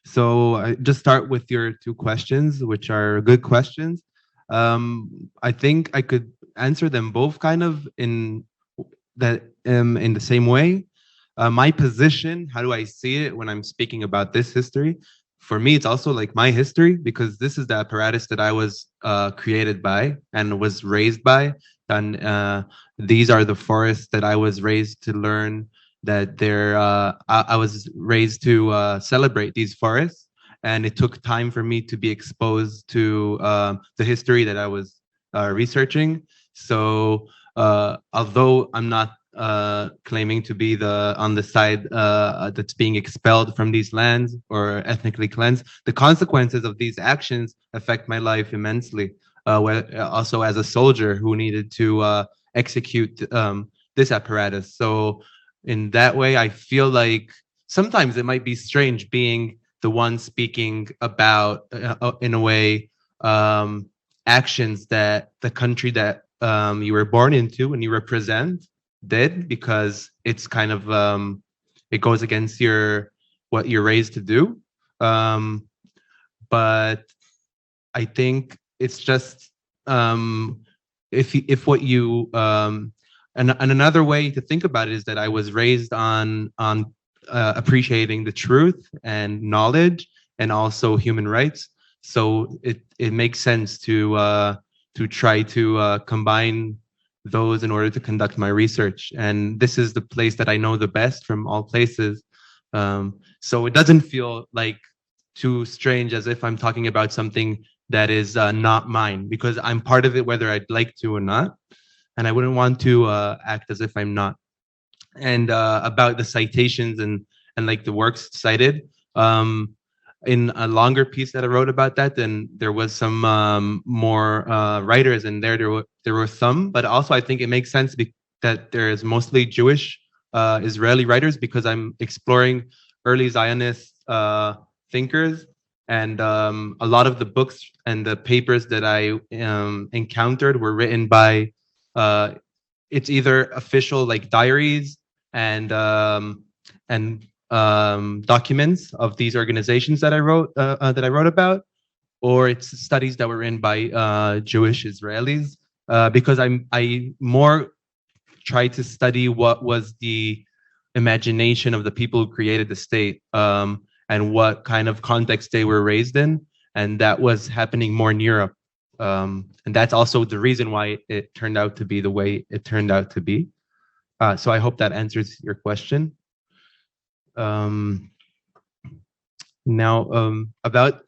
So I just start with your two questions, which are good questions. I think I could answer them both kind of in the same way. My position, how do I see it when I'm speaking about this history? For me, it's also like my history, because this is the apparatus that I was created by and was raised by. And these are the forests that I was raised to learn that I was raised to celebrate these forests. And it took time for me to be exposed to the history that I was researching. So although I'm not claiming to be on the side that's being expelled from these lands or ethnically cleansed, the consequences of these actions affect my life immensely. Also as a soldier who needed to execute this apparatus. So in that way, I feel like sometimes it might be strange being the one speaking about, in a way, actions that the country that you were born into and you represent did, because it's kind of it goes against what you're raised to do. But I think it's just if what you and another way to think about it is that I was raised on appreciating the truth and knowledge and also human rights. So it makes sense to try to combine those in order to conduct my research. And this is the place that I know the best from all places. So it doesn't feel like too strange as if I'm talking about something that is not mine, because I'm part of it whether I'd like to or not. And I wouldn't want to act as if I'm not. And about the citations and like the works cited, in a longer piece that I wrote about that, then there was some more writers, and there were some, but also I think it makes sense that there is mostly Jewish Israeli writers, because I'm exploring early Zionist thinkers, and a lot of the books and the papers that I encountered were written by it's either official like diaries and documents of these organizations that I wrote about, or it's studies that were written by Jewish Israelis, because I more try to study what was the imagination of the people who created the state, and what kind of context they were raised in, and that was happening more in Europe, and that's also the reason why it turned out to be the way it turned out to be. So I hope that answers your question. Now,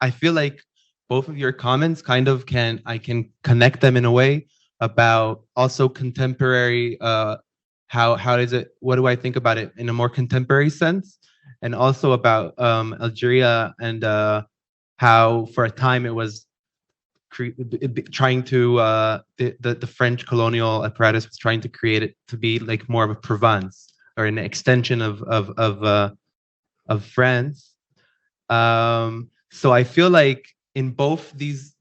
I feel like both of your comments kind of I can connect them in a way about also contemporary, what do I think about it in a more contemporary sense, and also about Algeria and how for a time it was trying to, the French colonial apparatus was trying to create it to be like more of a Provence or an extension of France. So I feel like in both these,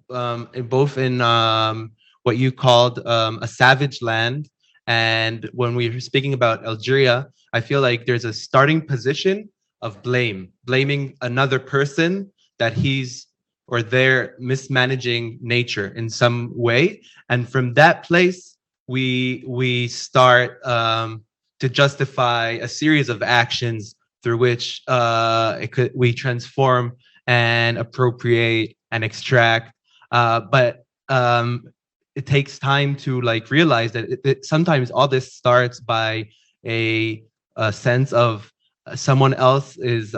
in what you called a savage land, and when we were speaking about Algeria, I feel like there's a starting position of blaming another person that he's or they're mismanaging nature in some way, and from that place we start to justify a series of actions through which we transform and appropriate and extract. But it takes time to like realize that sometimes all this starts by a sense of someone else is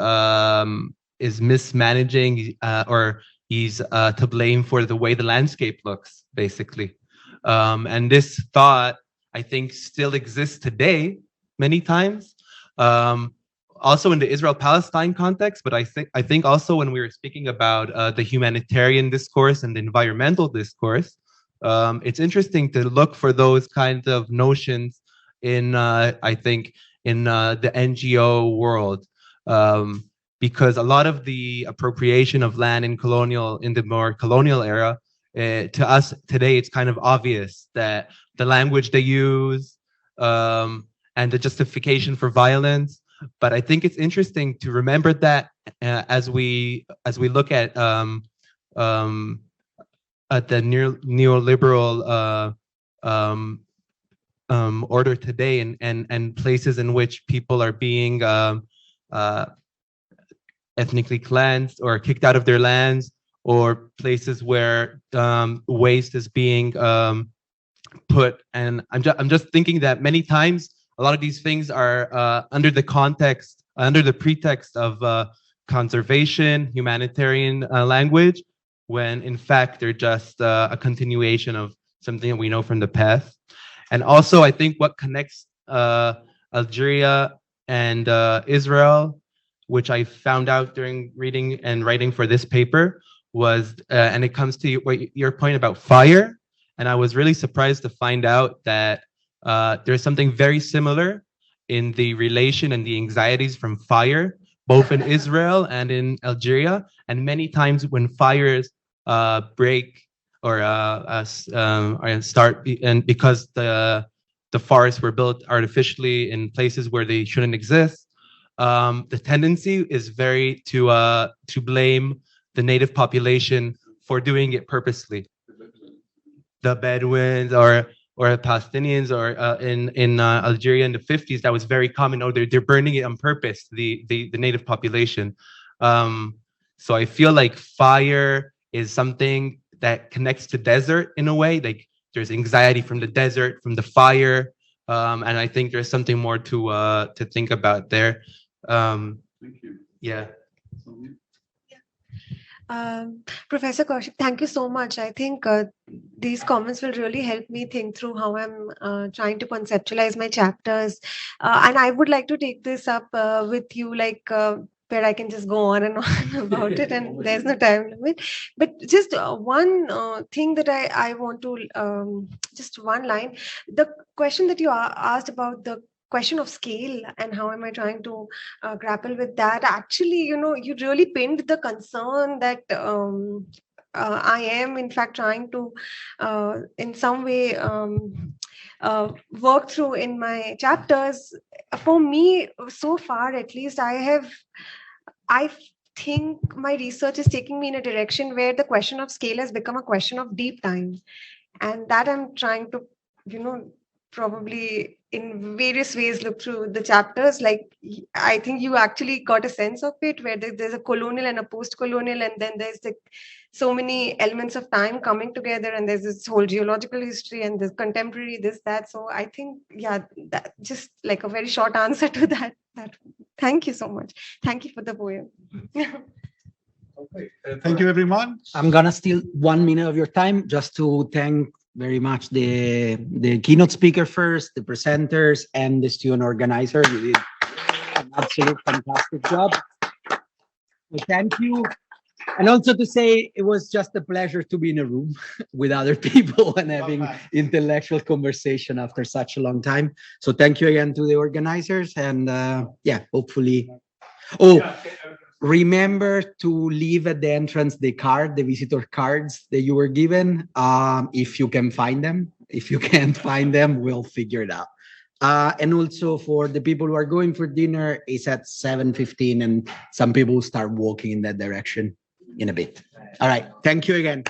mismanaging, or he's to blame for the way the landscape looks, basically. And this thought, I think, still exists today many times. Also in the Israel-Palestine context, but I think also when we were speaking about the humanitarian discourse and the environmental discourse, it's interesting to look for those kinds of notions in, I think, in the NGO world, because a lot of the appropriation of land in the more colonial era, to us today, it's kind of obvious that the language they use and the justification for violence. But I think it's interesting to remember that as we look at the neoliberal order today, and places in which people are being ethnically cleansed or kicked out of their lands, or places where waste is being put. And I'm just thinking that many times a lot of these things are under the pretext of conservation, humanitarian language, when in fact they're just a continuation of something that we know from the past. And also, I think what connects Algeria and Israel, which I found out during reading and writing for this paper, was, and it comes to your point about fire. And I was really surprised to find out that there's something very similar in the relation and the anxieties from fire, both in Israel and in Algeria. And many times when fires break and because the forests were built artificially in places where they shouldn't exist. The tendency is very to blame the native population for doing it purposely. The Bedouins or Palestinians or in Algeria in the 50s, that was very common. Oh, they're burning it on purpose, the native population. So I feel like fire is something that connects to desert in a way. Like there's anxiety from the desert, from the fire, and I think there's something more to think about there. Thank you. Yeah. Professor Kaushik, thank you so much. I think these comments will really help me think through how I'm trying to conceptualize my chapters. And I would like to take this up with you, like where I can just go on and on about it, and there's no time limit. But just one thing that I want to, just one line. The question that you asked about the question of scale and how am I trying to grapple with that, actually, you really pinned the concern that I am in fact trying to in some way work through in my chapters. For me, so far at least, I think my research is taking me in a direction where the question of scale has become a question of deep time, and that I'm trying to probably in various ways look through the chapters. Like I think you actually got a sense of it, where there's a colonial and a post-colonial, and then there's so many elements of time coming together, and there's this whole geological history and this contemporary, this, that. So I think, yeah, that just like a very short answer to that. Thank you so much. Thank you for the poem. Okay. Thank you, everyone. I'm gonna steal 1 minute of your time just to thank very much the keynote speaker first, the presenters, and the student organizer. You did an absolute fantastic job. So thank you. And also to say it was just a pleasure to be in a room with other people and having intellectual conversation after such a long time. So thank you again to the organizers, and yeah, hopefully. Oh, remember to leave at the entrance the visitor cards that you were given, if you can find them. If you can't find them, we'll figure it out. And also for the people who are going for dinner, it's at 7:15, and some people start walking in that direction in a bit. All right. Thank you again.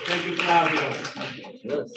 Thank you, Claudio. Yes.